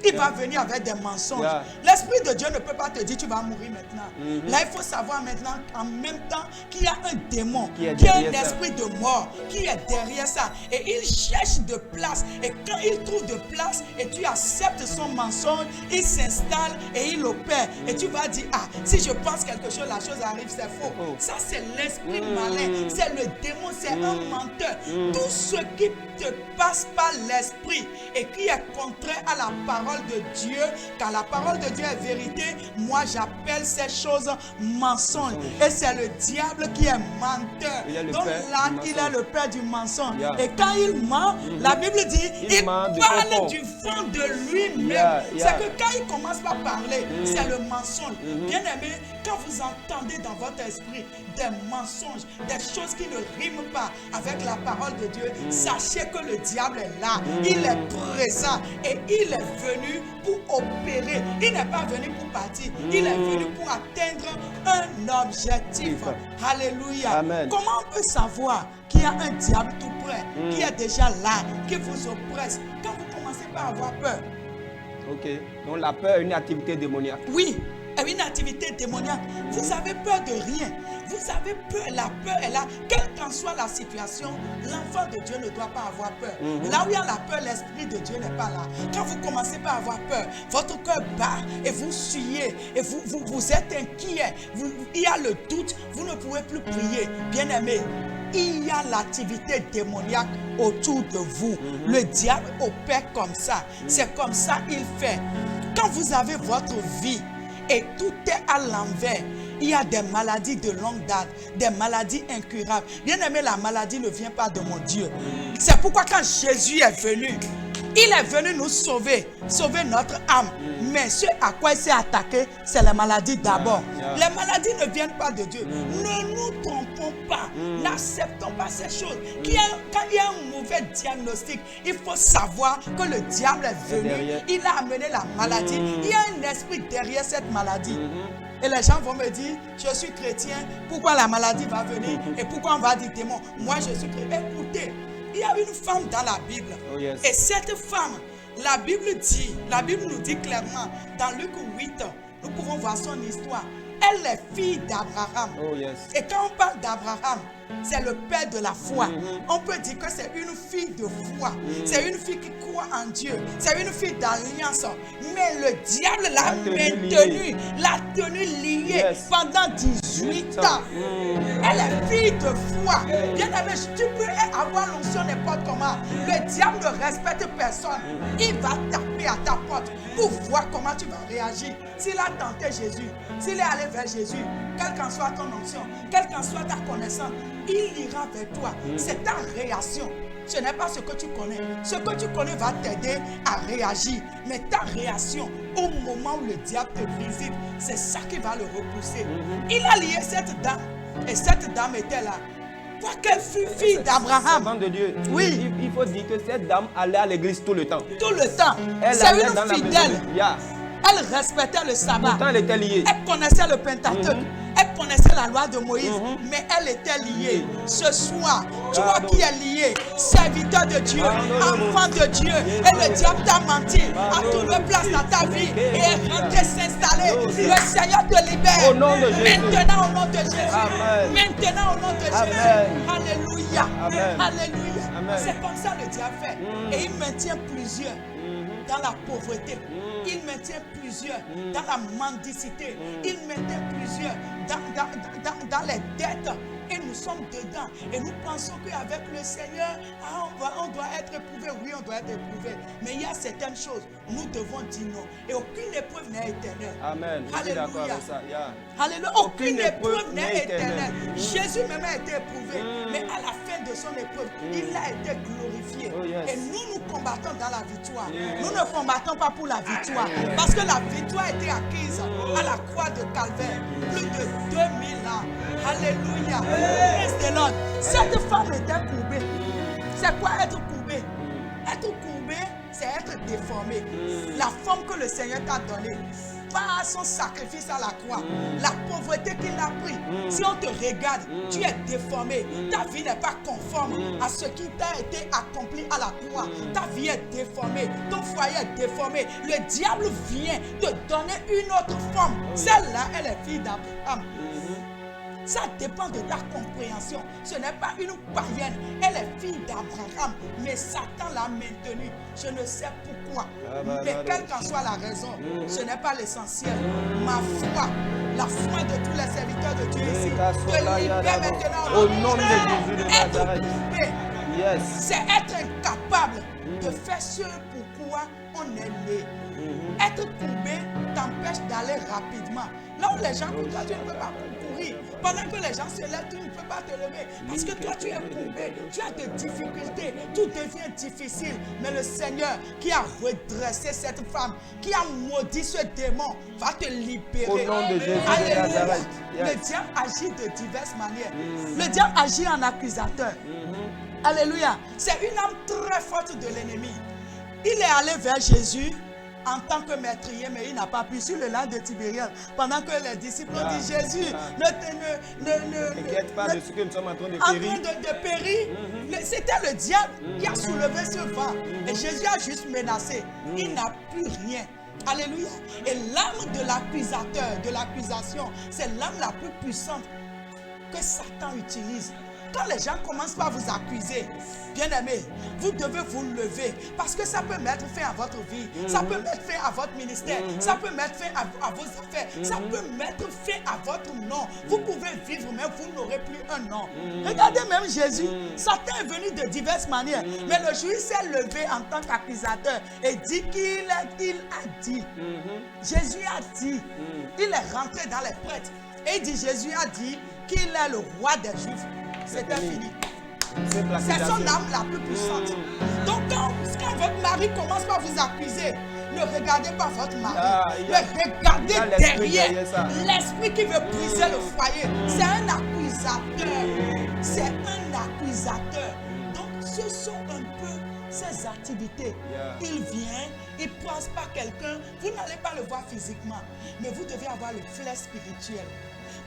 Il va venir avec des mensonges. L'Esprit de Dieu ne peut pas te dire tu vas mourir maintenant. Là, il faut savoir maintenant en même temps qu'il y a un démon, qui est un esprit de mort, qui est derrière ça. Et il cherche de place. Et quand il trouve de place et tu acceptes son mensonge, il s'installe et il opère. Et tu vas dire, ah, si je pense quelque chose, la chose arrive, c'est faux. Ça, c'est l'esprit malin. C'est le démon, c'est un menteur. Tout ce qui te passe par l'esprit et qui est contraire à la parole de Dieu, car la parole de Dieu est vérité, moi j'appelle ces choses mensonges. Et c'est le diable qui est menteur. Donc là, il est le père du mensonge. Et quand il ment, la Bible dit, il parle du fond de lui-même. C'est que quand il commence par parler, c'est le mensonge. Bien aimé, quand vous entendez dans votre esprit des mensonges, des choses qui ne riment pas avec la parole de Dieu, sachez que le diable est là. Il est présent et il est venu pour opérer. Il n'est pas venu pour partir. Il est venu pour atteindre un objectif. Alléluia. Amen. Comment on peut savoir qu'il y a un diable tout près, qui est déjà là, qui vous oppresse, quand vous commencez par avoir peur? Ok. Donc la peur est une activité démoniaque. Oui. Une activité démoniaque. Vous avez peur de rien. Vous avez peur. La peur est là. Quelle qu'en soit la situation, l'enfant de Dieu ne doit pas avoir peur. Là où il y a la peur, l'Esprit de Dieu n'est pas là. Quand vous commencez par avoir peur, votre cœur bat et vous suyez et vous êtes inquiet. Il y a le doute. Vous ne pouvez plus prier. Bien-aimé, il y a l'activité démoniaque autour de vous. Le diable opère comme ça. C'est comme ça il fait. Quand vous avez votre vie et tout est à l'envers, il y a des maladies de longue date, des maladies incurables. Bien aimé, la maladie ne vient pas de mon Dieu. C'est pourquoi quand Jésus est venu, il est venu nous sauver, sauver notre âme. Mais ce à quoi il s'est attaqué, c'est la maladie d'abord. Les maladies ne viennent pas de Dieu. Ne nous trompons pas. N'acceptons pas ces choses. Quand il y a un mauvais diagnostic, il faut savoir que le diable est venu. Il a amené la maladie. Il y a un esprit derrière cette maladie. Et les gens vont me dire, je suis chrétien, pourquoi la maladie va venir et pourquoi on va dire démon? Moi je suis chrétien. Écoutez, il y a une femme dans la Bible. Oh, yes. Et cette femme, la Bible nous dit clairement, dans Luc 8, nous pouvons voir son histoire. Elle est fille d'Abraham. Oh, yes. Et quand on parle d'Abraham, c'est le père de la foi. On peut dire que c'est une fille de foi. C'est une fille qui croit en Dieu. C'est une fille d'alliance. Mais le diable l'a maintenue, l'a tenue liée pendant 18 ans. Elle est fille de foi. Bien aimé, tu peux avoir l'onction n'importe comment. Le diable ne respecte personne. Il va taper à ta porte pour voir comment tu vas réagir. S'il a tenté Jésus, s'il est allé vers Jésus, quelle qu'en soit ton onction, quelle qu'en soit ta connaissance, il ira vers toi. C'est ta réaction. Ce n'est pas ce que tu connais. Ce que tu connais va t'aider à réagir. Mais ta réaction au moment où le diable te visite, c'est ça qui va le repousser. Il a lié cette dame. Et cette dame était là. Quoi qu'elle fut fille d'Abraham. Femme de Dieu. Oui. Il faut dire que cette dame allait à l'église tout le temps. Tout le temps. C'est une fidèle. Elle respectait le sabbat. Pourtant, elle était liée. Elle connaissait le Pentateuque. Elle connaissait la loi de Moïse. Mais elle était liée. Ce soir, toi qui es lié, serviteur de Dieu, enfant de Dieu, et le diable t'a menti, a trouvé place dans ta vie et est rentré s'installer. Le Seigneur te libère. Au nom de Jésus. Maintenant au nom de Jésus. Amen. Maintenant au nom de Jésus. Amen. Alléluia. Amen. Alléluia. Amen. C'est comme ça le diable fait. Et il maintient plusieurs dans la pauvreté. Il maintient plusieurs dans la mendicité. Il maintient plusieurs dans les dettes. Et nous sommes dedans. Et nous pensons qu'avec le Seigneur, on doit être éprouvé. Oui, on doit être éprouvé. Mais il y a certaines choses, nous devons dire non. Et aucune épreuve n'est éternelle. Amen. Je suis d'accord avec ça. Alléluia. Aucune épreuve n'est éternelle. Jésus même a été éprouvé. Mais à la fin de son épreuve, il a été glorifié. Oh, yes. Et nous combattons dans la victoire. Nous ne combattons pas pour la victoire. Parce que la victoire a été acquise à la croix de Calvaire. Plus de 2000 ans. Alléluia. Praise the Lord. Cette femme était courbée. C'est quoi être courbé? Être courbé, c'est être déformé. La forme que le Seigneur t'a donnée par son sacrifice à la croix, la pauvreté qu'il a pris. Si on te regarde, tu es déformé. Ta vie n'est pas conforme à ce qui t'a été accompli à la croix. Ta vie est déformée. Ton foyer est déformé. Le diable vient te donner une autre forme. Celle-là, elle est fille d'Abraham. Ça dépend de ta compréhension. Ce n'est pas une païenne. Elle est fille d'Abraham. Mais Satan l'a maintenue. Je ne sais pourquoi. Mais quelle qu'en soit la raison, ce n'est pas l'essentiel. Ma foi, la foi de tous les serviteurs de Dieu ici, te libère maintenant. Au nom de Jésus de Nazareth. Yes. C'est être incapable de faire ce pourquoi on est né. Être courbé t'empêche d'aller rapidement. Là où les gens pour toi, tu ne peux pas courir. Pendant que les gens se lèvent, tu ne peux pas te lever. Parce que toi, tu es courbé. Tu as des difficultés. Tout devient difficile. Mais le Seigneur qui a redressé cette femme, qui a maudit ce démon, va te libérer. Au nom de Jésus de Nazareth. Le diable agit de diverses manières. Le diable agit en accusateur. Alléluia. C'est une âme très forte de l'ennemi. Il est allé vers Jésus en tant que meurtrier, mais il n'a pas pu sur le lac de Tibériade. Pendant que les disciples ont dit, Jésus, ne t'inquiète pas de ce que nous sommes en train de périr. C'était le diable qui a soulevé ce vent. Et Jésus a juste menacé. Il n'a plus rien. Alléluia. Et l'âme de l'accusateur, de l'accusation, c'est l'âme la plus puissante que Satan utilise Quand les gens commencent par vous accuser, bien-aimés, vous devez vous lever parce que ça peut mettre fin à votre vie, ça peut mettre fin à votre ministère, ça peut mettre fin à vos affaires, ça peut mettre fin à votre nom. Vous pouvez vivre, mais vous n'aurez plus un nom. Regardez même Jésus, Satan est venu de diverses manières, mais le juif s'est levé en tant qu'accusateur et dit qu'il a dit. Jésus a dit, il est rentré dans les prêtres et il dit, Jésus a dit qu'il est le roi des Juifs. C'était fini. C'est son âme la plus puissante. Donc quand votre mari commence par vous accuser, ne regardez pas votre mari, mais regardez derrière l'esprit qui veut briser le foyer. C'est un accusateur. C'est un accusateur. Donc ce sont un peu ses activités. Il vient, il passe par quelqu'un, vous n'allez pas le voir physiquement, mais vous devez avoir le flair spirituel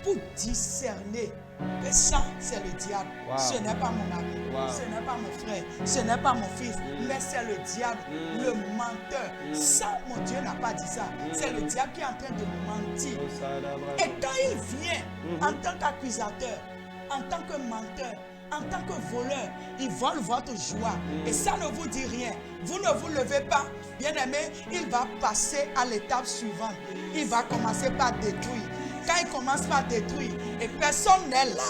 pour discerner que ça, c'est le diable. Ce n'est pas mon ami, ce n'est pas mon frère, ce n'est pas mon fils, mais c'est le diable, le menteur. Ça, mon Dieu n'a pas dit ça. C'est le diable qui est en train de mentir. Et quand il vient en tant qu'accusateur, en tant que menteur, en tant que voleur, il vole votre joie. Et ça ne vous dit rien. Vous ne vous levez pas. Bien aimé, il va passer à l'étape suivante. Il va commencer par détruire. Quand il commence par détruire, et personne n'est là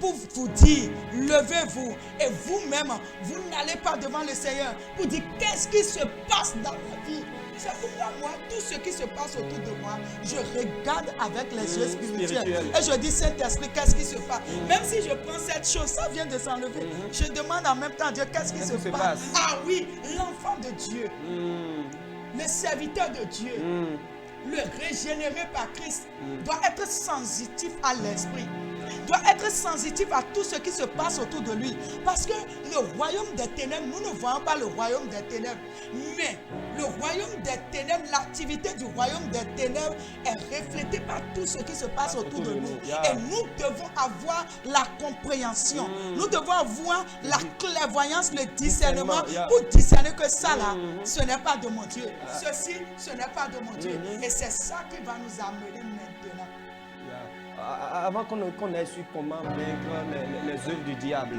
pour vous dire, levez-vous. Et vous-même, vous n'allez pas devant le Seigneur pour dire, qu'est-ce qui se passe dans ma vie? C'est pourquoi moi, tout ce qui se passe autour de moi, je regarde avec les yeux spirituels. Et je dis, Saint-Esprit, qu'est-ce qui se passe? Même si je prends cette chose, ça vient de s'enlever. Je demande en même temps à Dieu, qu'est-ce qui se passe? Ah oui, l'enfant de Dieu, le serviteur de Dieu, le régénéré par Christ, doit être sensitif à l'esprit. Doit être sensitif à tout ce qui se passe autour de lui. Parce que le royaume des ténèbres, nous ne voyons pas le royaume des ténèbres. Mais le royaume des ténèbres, l'activité du royaume des ténèbres est reflétée par tout ce qui se passe autour de nous. Et nous devons avoir la compréhension. Nous devons avoir la clairvoyance, le discernement pour discerner que ça là, ce n'est pas de mon Dieu. Ceci, ce n'est pas de mon Dieu. Et c'est ça qui va nous amener maintenant. Avant qu'on ait su comment vaincre les œuvres du diable,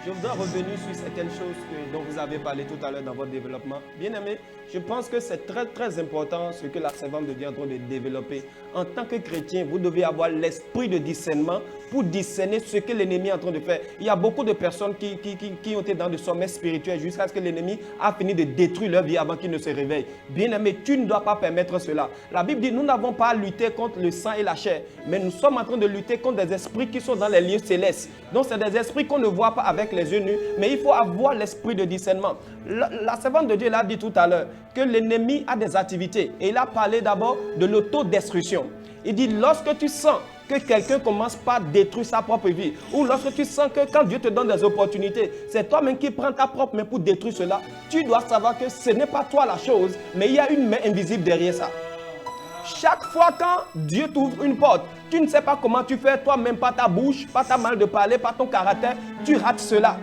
je voudrais revenir sur certaines choses dont vous avez parlé tout à l'heure dans votre développement. Bien aimé, je pense que c'est très très important ce que la servante de Dieu est en train de développer. En tant que chrétien, vous devez avoir l'esprit de discernement pour discerner ce que l'ennemi est en train de faire. Il y a beaucoup de personnes qui ont été dans le sommet spirituel jusqu'à ce que l'ennemi a fini de détruire leur vie avant qu'ils ne se réveillent. Bien aimé, tu ne dois pas permettre cela. La Bible dit, nous n'avons pas à lutter contre le sang et la chair, mais nous sommes en train de lutter contre des esprits qui sont dans les lieux célestes. Donc c'est des esprits qu'on ne voit pas avec les yeux nus, mais il faut avoir l'esprit de discernement. La servante de Dieu l'a dit tout à l'heure, que l'ennemi a des activités. Et il a parlé d'abord de l'autodestruction. Il dit, lorsque tu sens que quelqu'un commence par détruire sa propre vie, ou lorsque tu sens que quand Dieu te donne des opportunités, c'est toi-même qui prends ta propre main pour détruire cela, tu dois savoir que ce n'est pas toi la chose, mais il y a une main invisible derrière ça. Chaque fois quand Dieu t'ouvre une porte, tu ne sais pas comment tu fais, toi-même, pas ta bouche, pas ta manière de parler, pas ton caractère, tu rates cela.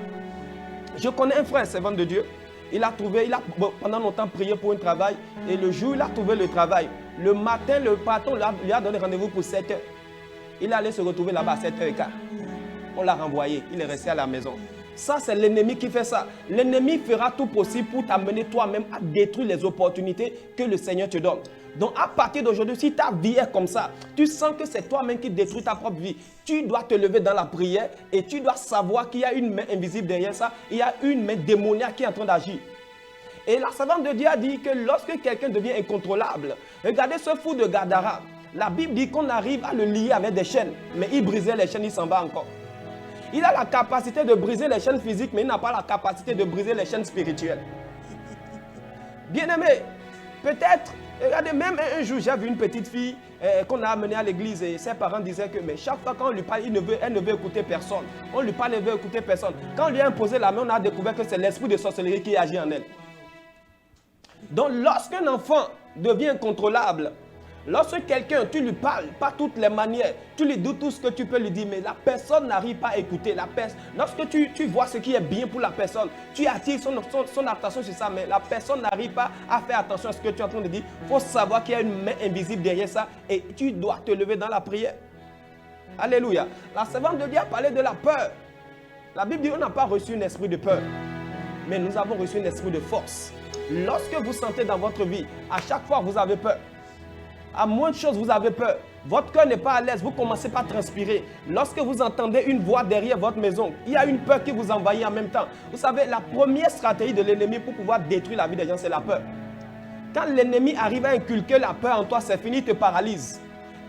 Je connais un frère servant de Dieu, il a pendant longtemps prié pour un travail, et le jour où il a trouvé le travail, le matin, le patron lui a donné rendez-vous pour 7 heures. Il allait se retrouver là-bas à 7h15. On l'a renvoyé, il est resté à la maison. Ça, c'est l'ennemi qui fait ça. L'ennemi fera tout possible pour t'amener toi-même à détruire les opportunités que le Seigneur te donne. Donc, à partir d'aujourd'hui, si ta vie est comme ça, tu sens que c'est toi-même qui détruis ta propre vie, tu dois te lever dans la prière et tu dois savoir qu'il y a une main invisible derrière ça. Il y a une main démoniaque qui est en train d'agir. Et la servante de Dieu a dit que lorsque quelqu'un devient incontrôlable, regardez ce fou de Gadara. La Bible dit qu'on arrive à le lier avec des chaînes, mais il brisait les chaînes, il s'en va encore. Il a la capacité de briser les chaînes physiques, mais il n'a pas la capacité de briser les chaînes spirituelles. Bien-aimé, peut-être, regardez, même un jour, j'ai vu une petite fille qu'on a amenée à l'église et ses parents disaient que mais chaque fois qu'on lui parle, elle ne veut écouter personne. On lui parle, elle ne veut écouter personne. Quand on lui a imposé la main, on a découvert que c'est l'esprit de sorcellerie qui agit en elle. Donc, lorsqu'un enfant devient incontrôlable, lorsque quelqu'un, tu lui parles, pas toutes les manières, tu lui dis tout ce que tu peux lui dire, mais la personne n'arrive pas à écouter. Lorsque tu vois ce qui est bien pour la personne, tu attires son attention sur ça, mais la personne n'arrive pas à faire attention à ce que tu es en train de dire. Il faut savoir qu'il y a une main invisible derrière ça et tu dois te lever dans la prière. Alléluia. La servante de Dieu a parlé de la peur. La Bible dit qu'on n'a pas reçu un esprit de peur, mais nous avons reçu un esprit de force. Lorsque vous sentez dans votre vie, à chaque fois vous avez peur, à moins de choses vous avez peur, votre cœur n'est pas à l'aise, vous commencez par transpirer. Lorsque vous entendez une voix derrière votre maison, il y a une peur qui vous envahit en même temps. Vous savez, la première stratégie de l'ennemi pour pouvoir détruire la vie des gens, c'est la peur. Quand l'ennemi arrive à inculquer la peur en toi, c'est fini, il te paralyse.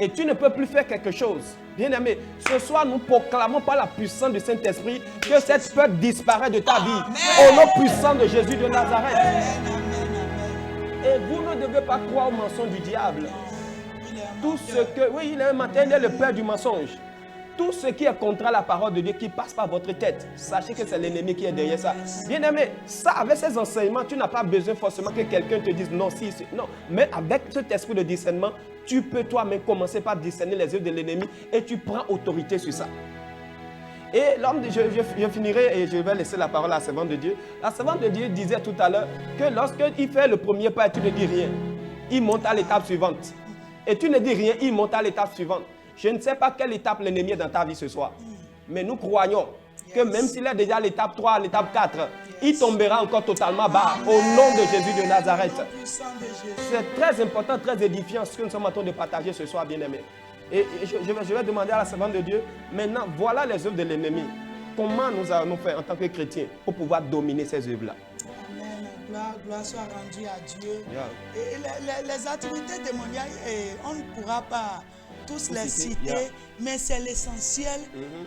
Et tu ne peux plus faire quelque chose. Bien-aimé, ce soir, nous proclamons par la puissance du Saint-Esprit que cette peur disparaît de ta vie. Au nom puissant de Jésus de Nazareth. Et vous ne devez pas croire au mensonge du diable. Tout ce que... Oui, il est un menteur, il est le père du mensonge. Tout ce qui est contre la parole de Dieu qui passe par votre tête, sachez que c'est l'ennemi qui est derrière ça. Bien-aimé, ça, avec ces enseignements, tu n'as pas besoin forcément que quelqu'un te dise non, si, non. Mais avec cet esprit de discernement, tu peux toi-même commencer par discerner les œuvres de l'ennemi et tu prends autorité sur ça. Et l'homme, je finirai et je vais laisser la parole à la servante de Dieu. La servante de Dieu disait tout à l'heure que lorsqu'il fait le premier pas et tu ne dis rien, il monte à l'étape suivante. Et tu ne dis rien, il monte à l'étape suivante. Je ne sais pas quelle étape l'ennemi est dans ta vie ce soir. Mais nous croyons que même s'il est déjà à l'étape 3, à l'étape 4, il tombera encore totalement bas. Au nom de Jésus de Nazareth. C'est très important, très édifiant ce que nous sommes en train de partager ce soir, bien-aimés. Et je vais demander à la servante de Dieu, maintenant, voilà les œuvres de l'ennemi. Comment nous allons faire en tant que chrétiens pour pouvoir dominer ces œuvres-là? Amen. Gloire soit rendue à Dieu. Yeah. Et les activités démoniaques, on ne pourra pas tous les citer, mais c'est l'essentiel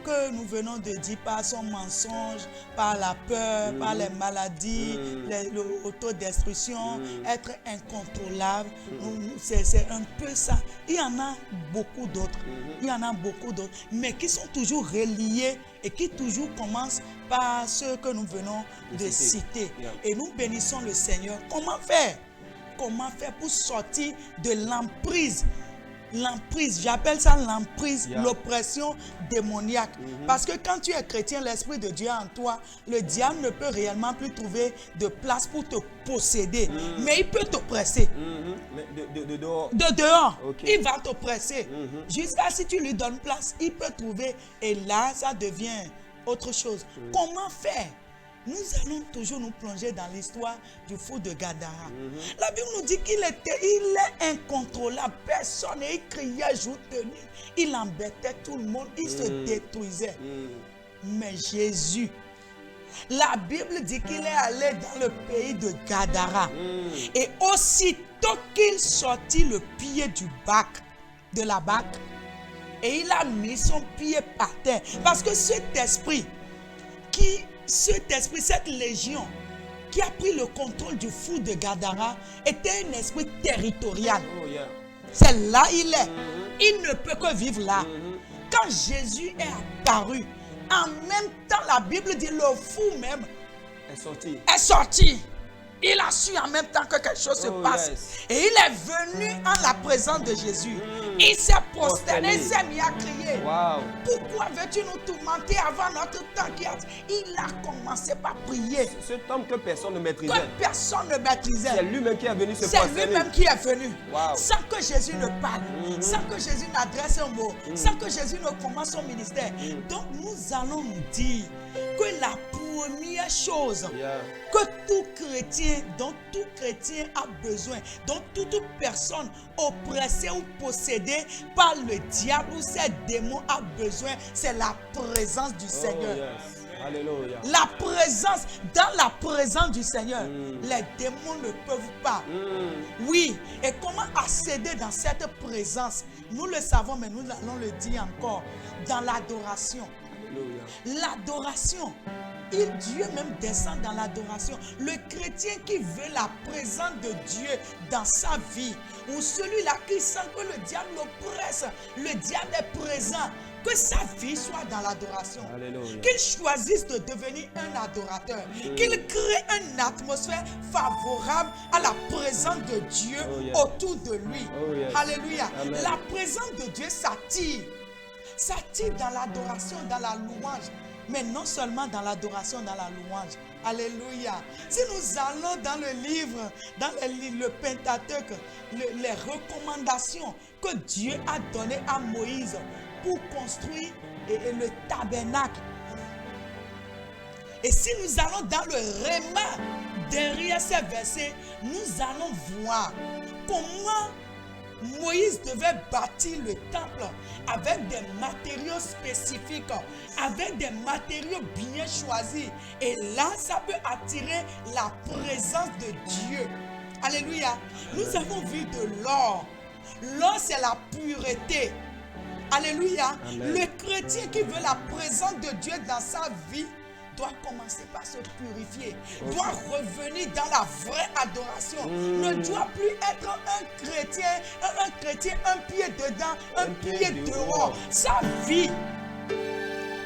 que nous venons de dire par son mensonge, par la peur, par les maladies, l'autodestruction, être incontrôlable. C'est un peu ça. Il y en a beaucoup d'autres. Il y en a beaucoup d'autres, mais qui sont toujours reliés et qui toujours commencent par ceux que nous venons de citer. Et nous bénissons le Seigneur. Comment faire? Comment faire pour sortir de l'emprise? L'emprise, j'appelle ça l'emprise, l'oppression démoniaque. Parce que quand tu es chrétien, l'Esprit de Dieu en toi, le diable ne peut réellement plus trouver de place pour te posséder. Mais il peut t'oppresser. De dehors. De dehors. Okay. Il va t'oppresser. Jusqu'à si tu lui donnes place, il peut trouver. Et là, ça devient autre chose. Comment faire? Nous allons toujours nous plonger dans l'histoire du fou de Gadara. La Bible nous dit qu'il est incontrôlable. Personne, et il criait jour et nuit. Il embêtait tout le monde. Il se détruisait. Mais Jésus, la Bible dit qu'il est allé dans le pays de Gadara. Et aussitôt qu'il sortit le pied du bac, de la barque, et il a mis son pied par terre. Parce que cet esprit, cette légion qui a pris le contrôle du fou de Gadara était un esprit territorial. C'est là il est. Il ne peut que vivre là. Quand Jésus est apparu, en même temps, la Bible dit le fou même est sorti. Il a su en même temps que quelque chose se passe. Et il est venu en la présence de Jésus. Il s'est prosterné, il s'est mis à crier. Pourquoi veux-tu nous tourmenter avant notre temps? Il a commencé par prier. Cet homme que personne ne maîtrisait. Que personne ne maîtrisait. C'est lui-même qui est venu se prosterner. C'est lui-même qui est venu. Sans que Jésus ne parle. Sans que Jésus n'adresse un mot. Sans que Jésus ne commence son ministère. Donc nous allons nous dire que la première chose que tout chrétien, dont tout chrétien a besoin, dont toute personne oppressée ou possédée par le diable ou ses démons a besoin, c'est la présence du Seigneur. Alléluia. La présence, dans la présence du Seigneur, les démons ne peuvent pas. Oui, et comment accéder dans cette présence? Nous le savons, mais nous allons le dire encore, dans l'adoration. L'adoration. Dieu même descend dans l'adoration. Le chrétien qui veut la présence de Dieu dans sa vie, ou celui-là qui sent que le diable l'oppresse, le diable est présent, que sa vie soit dans l'adoration. Qu'il choisisse de devenir un adorateur. Qu'il crée une atmosphère favorable à la présence de Dieu autour de lui. Alléluia. Amen. La présence de Dieu s'attire. S'attire dans l'adoration, dans la louange. Mais non seulement dans l'adoration, dans la louange. Alléluia. Si nous allons dans le livre, dans le Pentateuque, les recommandations que Dieu a données à Moïse pour construire le tabernacle. Et si nous allons dans le réma derrière ces versets, nous allons voir comment Moïse devait bâtir le temple avec des matériaux spécifiques, avec des matériaux bien choisis. Et là, ça peut attirer la présence de Dieu. Alléluia. Nous avons vu de l'or. L'or, c'est la pureté. Alléluia. Amen. Le chrétien qui veut la présence de Dieu dans sa vie doit commencer par se purifier, doit revenir dans la vraie adoration, ne doit plus être un chrétien, un pied dedans, un pied dehors. Sa vie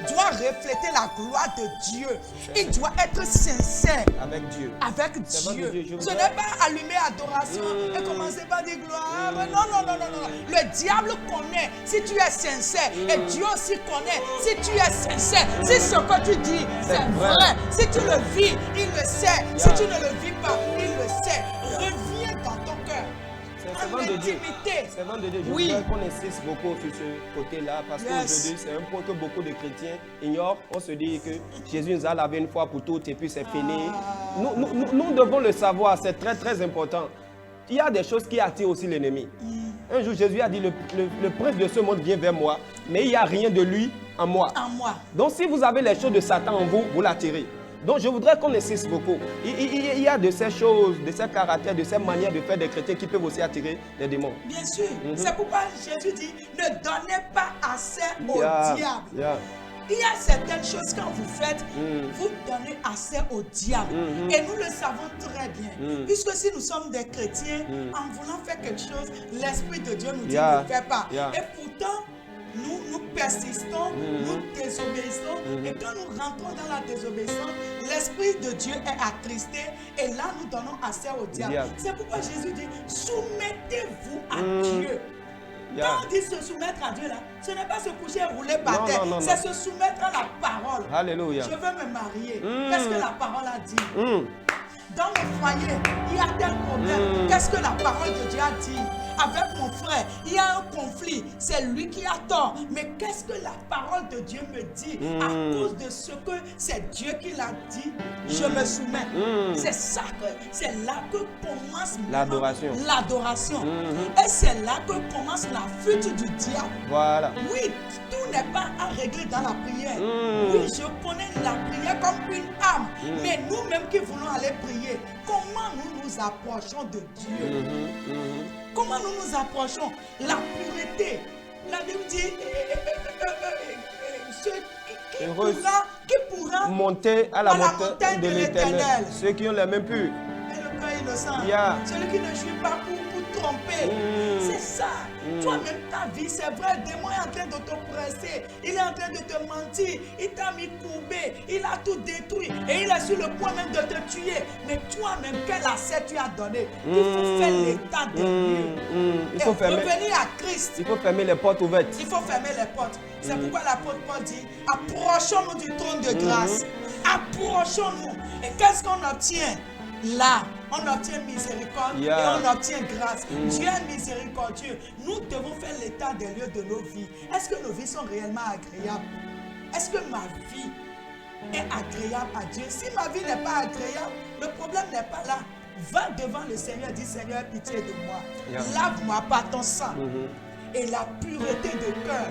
doit refléter la gloire de Dieu. Il doit être sincère Avec Dieu. avec C'est vrai, Dieu. Dieu, je Ce voudrais- n'est pas allumer adoration et commencer par dire gloire. Non. Le diable connaît si tu es sincère et Dieu aussi connaît si tu es sincère. Si ce que tu dis, c'est vrai. vrai. Si tu le vis, il le sait. Si tu ne le vis pas, il le sait. Reviens dans ton cœur. C'est En vraiment de Dieu. intimité. C'est vraiment de Dieu. Je Oui. voudrais qu'on insiste beaucoup sur ce côté-là parce Yes. qu'aujourd'hui, c'est un point que beaucoup de chrétiens ignorent. On se dit que Jésus nous a lavé une fois pour toutes et puis c'est fini. Nous devons le savoir, c'est très très important. Il y a des choses qui attirent aussi l'ennemi. Un jour, Jésus a dit, le prince de ce monde vient vers moi, mais il n'y a rien de lui en moi. En moi. Donc si vous avez les choses de Satan en vous, vous l'attirez. Donc je voudrais qu'on insiste beaucoup. Il y a de ces choses, de ces caractères, de ces manières de faire des chrétiens qui peuvent aussi attirer les démons. Bien sûr. C'est pourquoi Jésus dit, ne donnez pas assez au Yeah, diable. yeah. Il y a certaines choses quand vous faites, vous donnez assez au diable. Et nous le savons très bien. Puisque si nous sommes des chrétiens, en voulant faire quelque chose, l'Esprit de Dieu nous dit Yeah, ne fais pas. yeah. Et pourtant, nous persistons, nous désobéissons. Et quand nous rentrons dans la désobéissance, l'Esprit de Dieu est attristé. Et là, nous donnons assez au diable. Yeah. C'est pourquoi Jésus dit, soumettez-vous à Dieu. Yeah. Quand on dit se soumettre à Dieu, là, ce n'est pas se coucher et rouler par Non, terre. non, non, C'est non. se soumettre à la parole. Alléluia. Je veux me marier. Qu'est-ce que la parole a dit? Dans mon foyer, il y a tel problème. Qu'est-ce que la parole de Dieu a dit? Avec mon frère, il y a un conflit. C'est lui qui a tort. Mais qu'est-ce que la parole de Dieu me dit? À cause de ce que c'est Dieu qui l'a dit, je me soumets. C'est là que commence L'adoration. L'adoration. Et c'est là que commence la fuite du diable. Voilà. Oui, tout n'est pas à régler dans la prière. Oui, je connais la prière comme une âme. Mais nous-mêmes qui voulons aller prier, comment nous nous approchons de Dieu? Comment nous nous approchons? La pureté. La Bible dit, ceux Heureux. qui pourra Monter à la montagne de l'Éternel. Ceux qui ont les mains pures. et le cœur innocent. Yeah. Celui qui ne joue pas pour tromper. C'est ça. Toi-même, ta vie, c'est vrai. Le démon est en train de t'oppresser. Il est en train de te mentir. Il t'a mis courbé. Il a tout détruit. Et il est sur le point même de te tuer. Mais toi-même, quel accès tu as donné? Il faut faire l'état des lieux. Il Et faut fermer. revenir à Christ. Il faut fermer les portes ouvertes. Il faut fermer les portes. C'est pourquoi l'apôtre Paul dit, approchons-nous du trône de grâce. Approchons-nous. Et qu'est-ce qu'on obtient? Là, on obtient miséricorde Yeah. et on obtient grâce. Dieu est miséricordieux. Nous devons faire l'état des lieux de nos vies. Est-ce que nos vies sont réellement agréables? Est-ce que ma vie est agréable à Dieu? Si ma vie n'est pas agréable, le problème n'est pas là. Va devant le Seigneur, dis Seigneur, pitié de moi. Yeah. Lave-moi par ton sang et la pureté de cœur.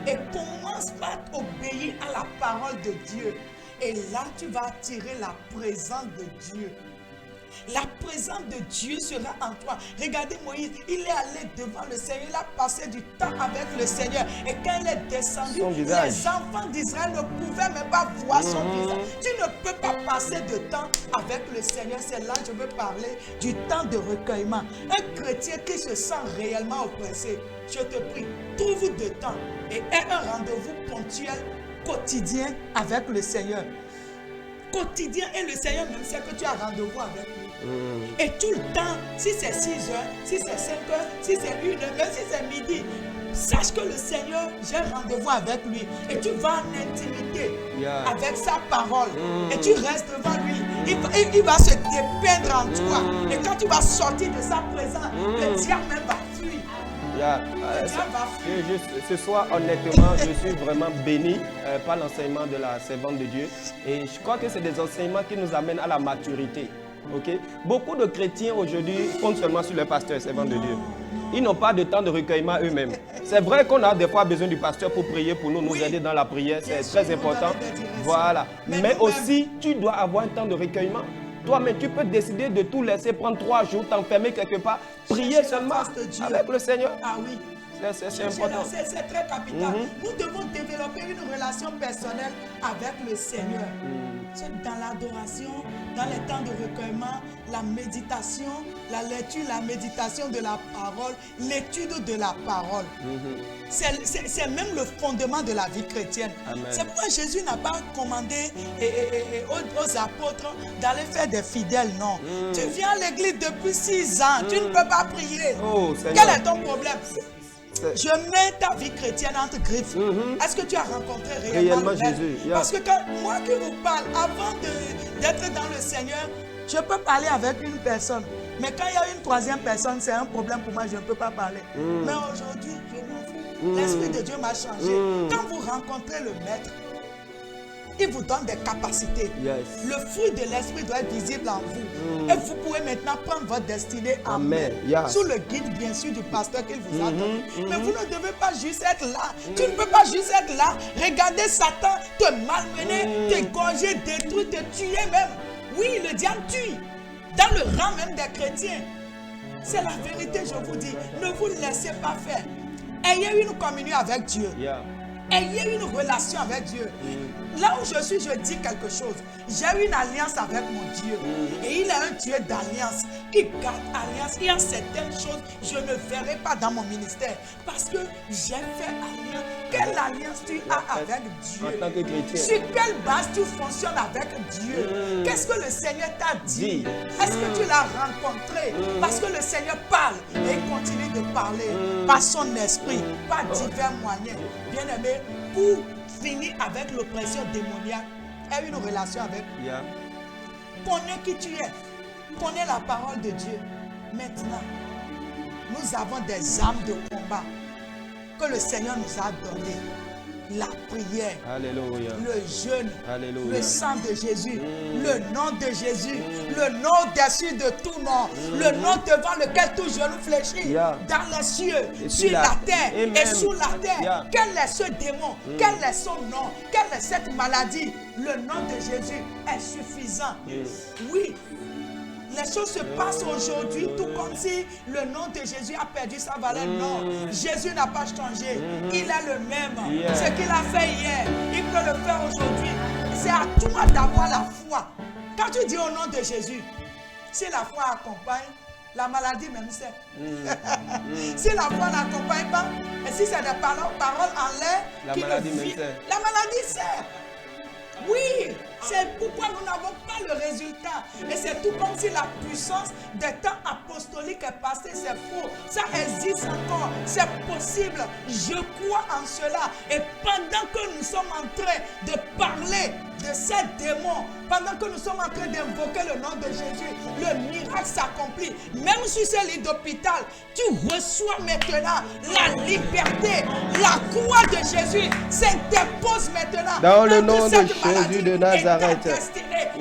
Et commence par obéir à la parole de Dieu. Et là, tu vas attirer la présence de Dieu. La présence de Dieu sera en toi. Regardez Moïse, il est allé devant le Seigneur, il a passé du temps avec le Seigneur. Et quand il est descendu, Son visage. les enfants d'Israël ne pouvaient même pas voir son visage. Tu ne peux pas passer de temps avec le Seigneur. C'est là que je veux parler du temps de recueillement. Un chrétien qui se sent réellement oppressé, je te prie, trouve de temps et aie un rendez-vous ponctuel, quotidien avec le Seigneur. Quotidien, et le Seigneur même sait que tu as rendez-vous avec lui. Et tout le temps, si c'est 6 heures, si c'est 5 heures, si c'est 1 heure, même si c'est midi, sache que le Seigneur, j'ai rendez-vous avec lui. Et tu vas en intimité Yeah. avec sa parole. Et tu restes devant lui. Il va se dépeindre en toi. Et quand tu vas sortir de sa présence, le diable même va fuir. Ce soir, honnêtement, je suis vraiment béni par l'enseignement de la servante de Dieu. Et je crois que c'est des enseignements qui nous amènent à la maturité. Okay? Beaucoup de chrétiens aujourd'hui comptent seulement sur le pasteur, servant de Dieu. Ils n'ont pas de temps de recueillement eux-mêmes. C'est vrai qu'on a des fois besoin du pasteur pour prier pour nous, nous aider dans la prière. C'est très important. Voilà. Mais aussi, tu dois avoir un temps de recueillement. Toi-même, tu peux décider de tout laisser, prendre 3 jours, t'enfermer quelque part, prier seulement avec le Seigneur. Ah oui. C'est important. C'est très capital. Nous devons développer une relation personnelle avec le Seigneur. C'est dans l'adoration, dans les temps de recueillement, la méditation, la lecture, la méditation de la parole, l'étude de la parole. C'est même le fondement de la vie chrétienne. C'est pourquoi Jésus n'a pas commandé aux apôtres d'aller faire des fidèles, non. Tu viens à l'église depuis 6 ans, tu ne peux pas prier. Quel est ton problème? Je mets ta vie chrétienne entre griffes. Est-ce que tu as rencontré réellement Jésus? Parce que quand moi qui vous parle, avant d'être dans le Seigneur, je peux parler avec une personne. Mais quand il y a une 3e personne, c'est un problème pour moi, je ne peux pas parler. Mais aujourd'hui, je m'en fous. L'Esprit de Dieu m'a changé. Quand vous rencontrez le Maître, il vous donne des capacités. Le fruit de l'esprit doit être visible en vous. Et vous pouvez maintenant prendre votre destinée en main. Sous le guide, bien sûr, du pasteur qu'il vous a donné. Mais vous ne devez pas juste être là. Tu ne peux pas juste être là. Regarder Satan te malmener, t'égorger, détruire, te tuer même. Oui, le diable tue. Dans le rang même des chrétiens. C'est la vérité, je vous dis. Ne vous laissez pas faire. Ayez une communion avec Dieu. Ayez une relation avec Dieu. Là où je suis, je dis quelque chose. J'ai une alliance avec mon Dieu. Et il est un Dieu d'alliance qui garde alliance. Il y a certaines choses que je ne verrai pas dans mon ministère. Parce que j'ai fait alliance. Quelle alliance tu as avec Dieu? En tant que chrétien. Sur quelle base tu fonctionnes avec Dieu? Qu'est-ce que le Seigneur t'a dit? Est-ce que tu l'as rencontré? Parce que le Seigneur parle et il continue de parler par son esprit, par divers moyens. Bien-aimé, pour finir avec l'oppression démoniaque, aie une relation avec lui. Connais qui tu es. Connais la parole de Dieu. Maintenant, nous avons des armes de combat que le Seigneur nous a données. La prière, le jeûne, le sang de Jésus, le nom de Jésus, le nom au-dessus de tout nom, le nom devant lequel tout genou fléchit, dans les cieux, sur la terre et sous la terre. Quel est ce démon? Quel est son nom? Quelle est cette maladie? Le nom de Jésus est suffisant. Oui. Les choses se passent aujourd'hui tout comme si le nom de Jésus a perdu sa valeur. Non, Jésus n'a pas changé. Il est le même. Ce qu'il a fait hier, il peut le faire aujourd'hui. C'est à toi d'avoir la foi. Quand tu dis au nom de Jésus, si la foi accompagne, la maladie même sait. Si la foi n'accompagne pas, et si c'est des paroles en l'air qui ne vivent, la maladie sait. Oui, c'est pourquoi nous n'avons pas le résultat. Et c'est tout comme si la puissance des temps apostoliques est passée, c'est faux. Ça existe encore, c'est possible. Je crois en cela. Et pendant que nous sommes en train de parler de ces démons, pendant que nous sommes en train d'invoquer le nom de Jésus, le miracle s'accomplit. Même sur ce lit d'hôpital, tu reçois maintenant la liberté. La croix de Jésus s'interpose maintenant dans le nom de Jésus de Nazareth.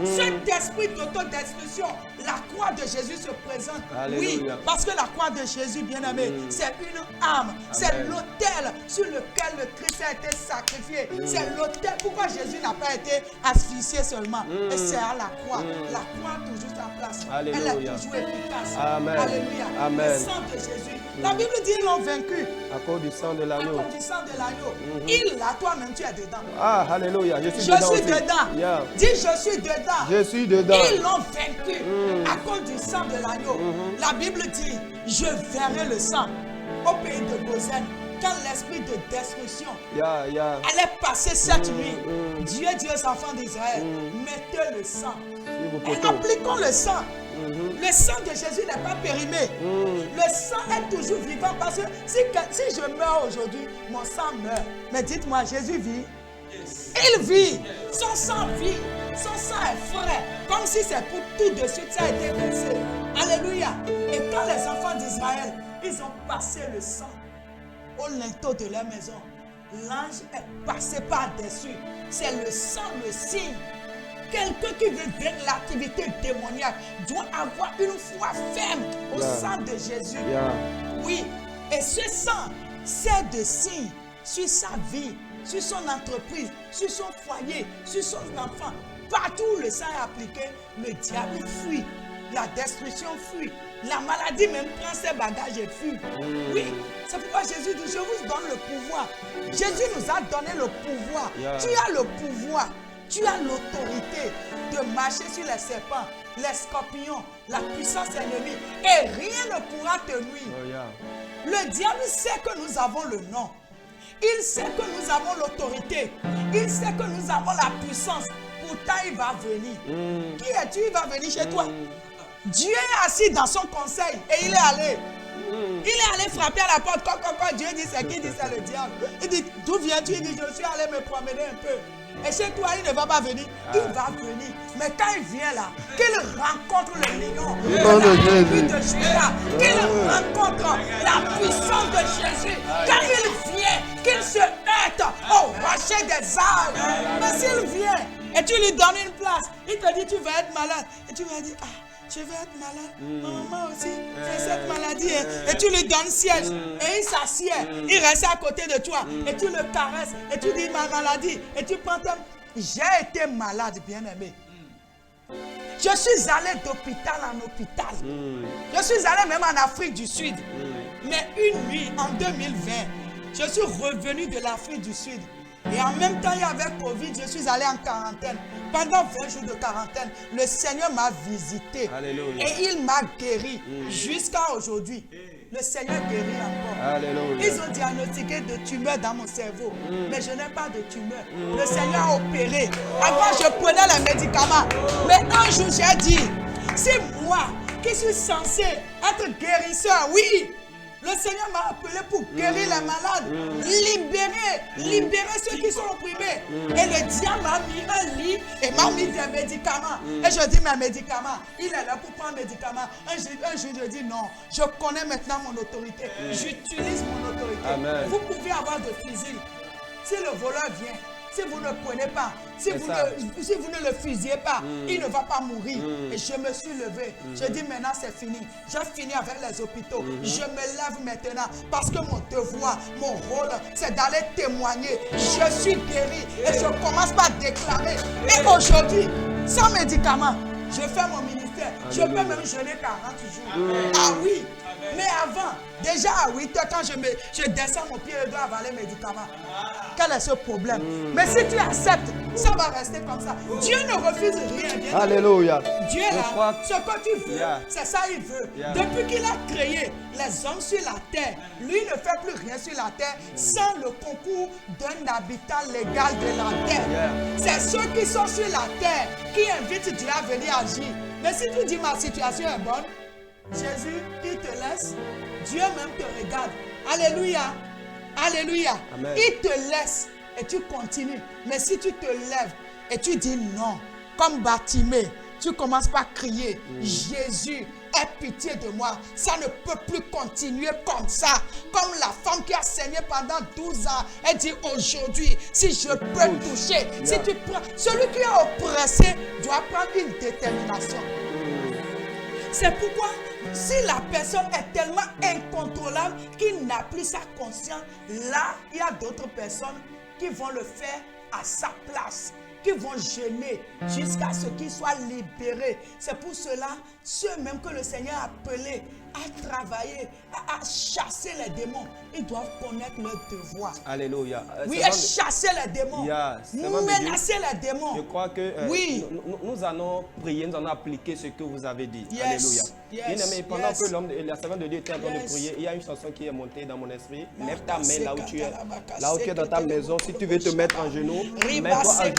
Cet esprit d'autodestruction, la croix de Jésus se présente. Alléluia. Oui, parce que la croix de Jésus, bien-aimé, c'est une âme. C'est l'autel sur lequel le Christ a été sacrifié. C'est l'autel. Pourquoi Jésus n'a pas été asphyxié seulement? Et c'est à la croix. La croix a toujours sa place. Alléluia. Elle est toujours efficace. Amen. Alléluia. Amen. Le sang de Jésus. La Bible dit qu'ils l'ont vaincu. À cause du sang de À l'agneau. cause du sang de l'agneau. Il là, toi-même, tu es dedans. Ah, alléluia. Je suis Je dedans. suis aussi. dedans. Dis, je suis dedans. Je suis dedans. Ils l'ont vaincu à cause du sang de l'agneau. La Bible dit, je verrai le sang au pays de Gozen. Quand l'esprit de destruction allait passer cette nuit, Dieu dit aux enfants d'Israël, mettez le sang. Et appliquons le sang. Le sang de Jésus n'est pas périmé. Le sang est toujours vivant parce que si je meurs aujourd'hui, mon sang meurt. Mais dites-moi, Jésus vit. Il vit. Son sang vit. Son sang est frais. Comme si c'est pour tout de suite ça a été versé. Alléluia. Et quand les enfants d'Israël, ils ont passé le sang au linteau de leur maison. L'ange est passé par-dessus. C'est le sang, le signe. Quelqu'un qui veut vaincre l'activité démoniaque doit avoir une foi ferme au sang de Jésus. Oui, et ce sang sert de signe sur sa vie, sur son entreprise, sur son foyer, sur son enfant. Partout où le sang est appliqué, le diable fuit. La destruction fuit. La maladie même prend ses bagages et fuit. Oui, c'est pourquoi Jésus dit, je vous donne le pouvoir. Jésus nous a donné le pouvoir. Tu as le pouvoir. Tu as l'autorité de marcher sur les serpents, les scorpions, la puissance ennemie. Et rien ne pourra te nuire. Le diable sait que nous avons le nom. Il sait que nous avons l'autorité. Il sait que nous avons la puissance. Pourtant, il va venir. Qui es-tu? Il va venir chez toi. Dieu est assis dans son conseil et il est allé. Il est allé frapper à la porte. Quand Dieu dit c'est qui? Il dit c'est le diable. Il dit d'où viens-tu? Il dit je suis allé me promener un peu. Et chez toi, il ne va pas venir. Il va venir. Mais quand il vient là, qu'il rencontre le lion, la vie de Judas, qu'il rencontre la puissance de Jésus, quand il vient, qu'il se heurte au rocher des âges. Mais s'il vient et tu lui donnes une place, il te dit tu vas être malade. Et tu vas dire, je vais être malade. Moi aussi, j'ai cette maladie. Et tu lui donnes siège. Et il s'assied. Il reste à côté de toi. Et tu le caresses. Et tu dis ma maladie. Et tu prends ta... J'ai été malade, bien-aimé. Je suis allé d'hôpital en hôpital. Je suis allé même en Afrique du Sud. Mais une nuit, en 2020, je suis revenu de l'Afrique du Sud. Et en même temps, il y avait Covid, je suis allé en quarantaine. Pendant 20 jours de quarantaine, le Seigneur m'a visité. Alléluia. Et il m'a guéri jusqu'à aujourd'hui. Le Seigneur guérit encore. Alléluia. Ils ont diagnostiqué de tumeurs dans mon cerveau. Mais je n'ai pas de tumeur. Le Seigneur a opéré. Avant, je prenais les médicaments. Mais un jour, j'ai dit, c'est moi qui suis censé être guérisseur. Oui. Le Seigneur m'a appelé pour guérir les malades, libérer ceux qui sont opprimés. Et le diable m'a mis un lit et m'a mis des médicaments. Et je dis, mes médicaments, il est là pour prendre médicaments. Un jour, je dis non, je connais maintenant mon autorité. J'utilise mon autorité. Amen. Vous pouvez avoir de fusil. Si le voleur vient, si vous ne prenez pas, si vous ne le fusillez pas, il ne va pas mourir. Et je me suis levé. Je dis maintenant c'est fini. J'ai fini avec les hôpitaux. Je me lève maintenant parce que mon devoir, mon rôle, c'est d'aller témoigner. Je suis guéri et je commence par déclarer. Et aujourd'hui, sans médicaments, je fais mon ministère. Je peux même jeûner 40 jours. Ah oui. Mais avant, déjà à 8 heures, quand je descends mon pied, je dois avaler les médicaments. Quel est ce problème? Mais si tu acceptes, ça va rester comme ça. Dieu ne refuse rien. Bien. Alléluia. Dieu est là. Ce que tu veux, c'est ça il veut. Depuis qu'il a créé les hommes sur la terre, lui ne fait plus rien sur la terre sans le concours d'un habitant légal de la terre. C'est ceux qui sont sur la terre qui invitent Dieu à venir agir. Mais si tu dis ma situation est bonne, Jésus, il te laisse. Dieu même te regarde. Alléluia. Alléluia. Amen. Il te laisse et tu continues. Mais si tu te lèves et tu dis non, comme Bartimée, tu commences par crier, Jésus, aie pitié de moi. Ça ne peut plus continuer comme ça. Comme la femme qui a saigné pendant 12 ans. Elle dit aujourd'hui, si je peux toucher, si tu prends, celui qui est oppressé doit prendre une détermination. C'est pourquoi, si la personne est tellement incontrôlable qu'il n'a plus sa conscience, là, il y a d'autres personnes qui vont le faire à sa place, qui vont jeûner jusqu'à ce qu'il soit libéré. C'est pour cela, ceux même que le Seigneur a appelés à travailler, à chasser les démons, ils doivent connaître leur devoir. Alléluia. Oui, et chasser les démons, menacer les démons. Je crois que nous allons prier, nous allons appliquer ce que vous avez dit. Alléluia. Bien-aimé, pendant que l'homme, la servante de Dieu était en train de prier, il y a une chanson qui est montée dans mon esprit. Lève ta main là où tu es. Là où tu es dans ta maison, si tu veux te mettre en genoux, mets-toi en genoux.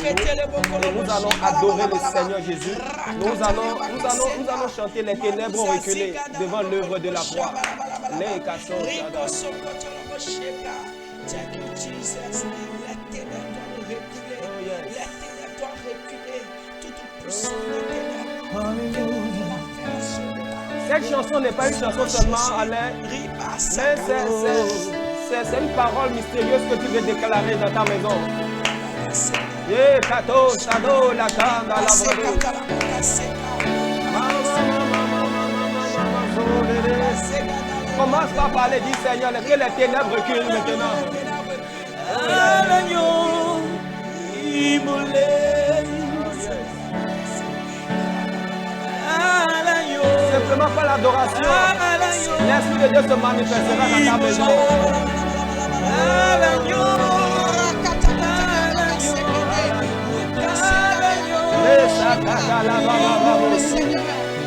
Et nous allons adorer le Seigneur Jésus. Nous allons chanter les ténèbres ont reculé devant l'œuvre de la croix. Les cachons. Cette chanson n'est pas une chanson seulement, Alain, mais C'est une parole mystérieuse que tu veux déclarer dans ta maison. Yeah, kato, shado, la kanda, la brado. Commence par parler, dis Seigneur, que les ténèbres reculent maintenant. L'agneau immolé. Simplement par l'adoration, l'Esprit de Dieu se manifestera dans ta maison.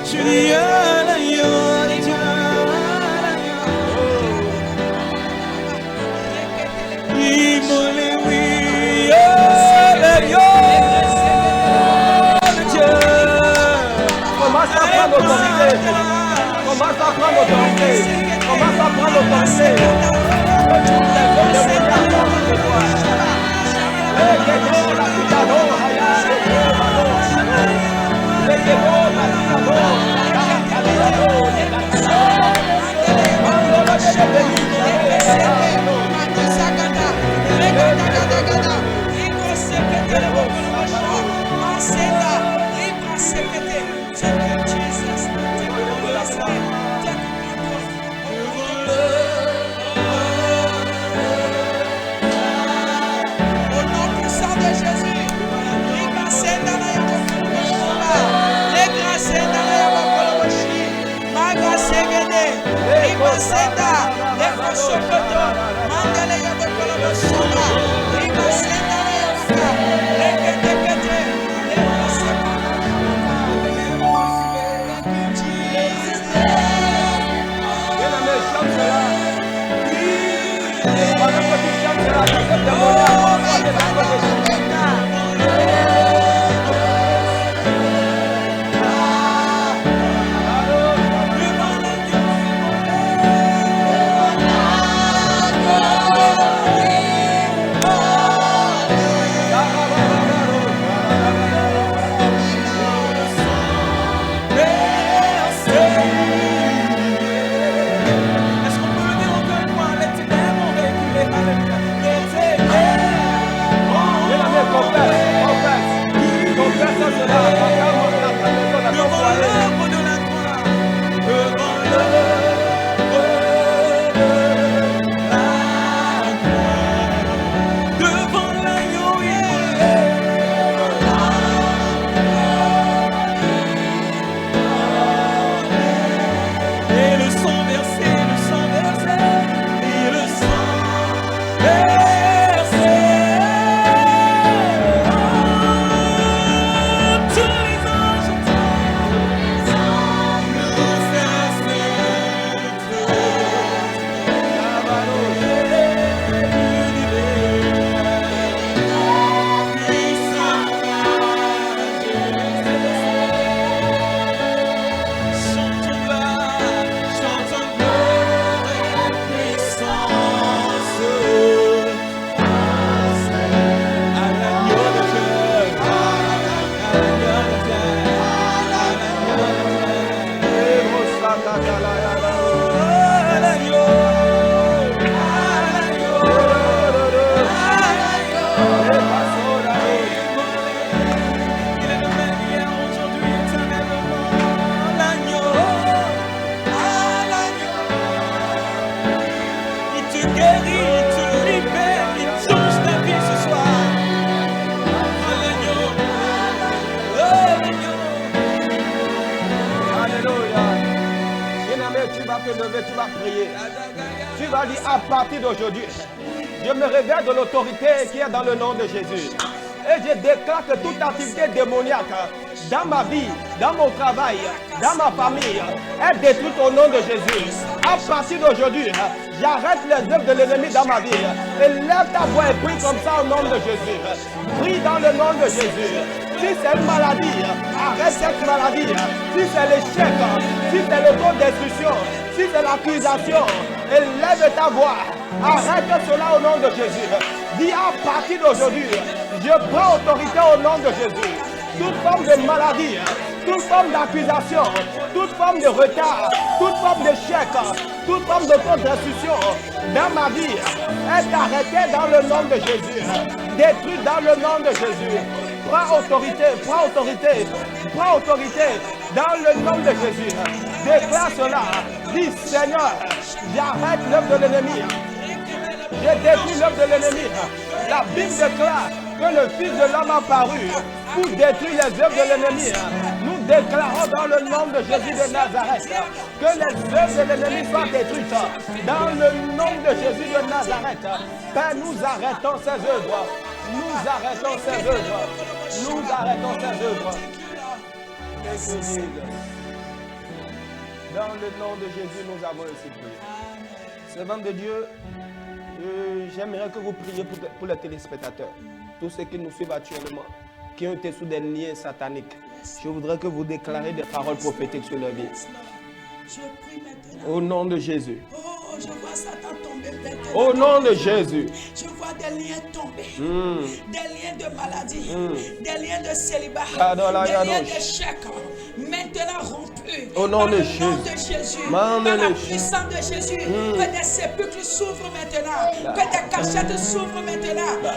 Tu dis à l'agneau, immolé, oui, l'agneau de Dieu. Commence à prendre l'autorité. Commence à prendre l'autorité. Commence à prendre l'autorité. Tu vas prier. Tu vas dire à partir d'aujourd'hui, je me révèle de l'autorité qui est dans le nom de Jésus. Et je déclare que toute activité démoniaque dans ma vie, dans mon travail, dans ma famille est détruite au nom de Jésus. À partir d'aujourd'hui, j'arrête les œuvres de l'ennemi dans ma vie. Et lève ta voix et prie comme ça au nom de Jésus. Prie dans le nom de Jésus. Si c'est une maladie, arrête cette maladie. Si c'est l'échec, si c'est l'autodestruction, si c'est l'accusation, élève ta voix. Arrête cela au nom de Jésus. Dis à partir d'aujourd'hui, je prends autorité au nom de Jésus. toute forme de maladie, toute forme d'accusation, toute forme de retard, toute forme d'échec, toute forme de contre-destruction dans ma vie est arrêtée dans le nom de Jésus. Détruite dans le nom de Jésus. Prends autorité, prends autorité, prends autorité dans le nom de Jésus. Déclare cela. Dis Seigneur, j'arrête l'œuvre de l'ennemi. J'ai détruit l'œuvre de l'ennemi. La Bible déclare que le Fils de l'homme a paru pour détruire les œuvres de l'ennemi. Nous déclarons dans le nom de Jésus de Nazareth que les œuvres de l'ennemi soient détruites. Dans le nom de Jésus de Nazareth, Père, nous arrêtons ces œuvres. Nous arrêtons ces œuvres. Nous arrêtons ces œuvres. Dans le nom de Jésus, nous avons ainsi prié. Servant de Dieu, j'aimerais que vous priez pour les téléspectateurs, tous ceux qui nous suivent actuellement, qui ont été sous des liens sataniques. Je voudrais que vous déclarez des paroles prophétiques sur leur vie. Je prie maintenant. Au nom de Jésus. Oh, je vois Satan tomber maintenant. Au nom de Jésus. Je vois des liens tomber. Des liens de maladie. Des liens de célibat. Des liens d'échec. Maintenant rompus. Au nom de Jésus. Dans la puissance de Jésus. Que des sépulcres s'ouvrent maintenant. Que des cachettes s'ouvrent maintenant. Que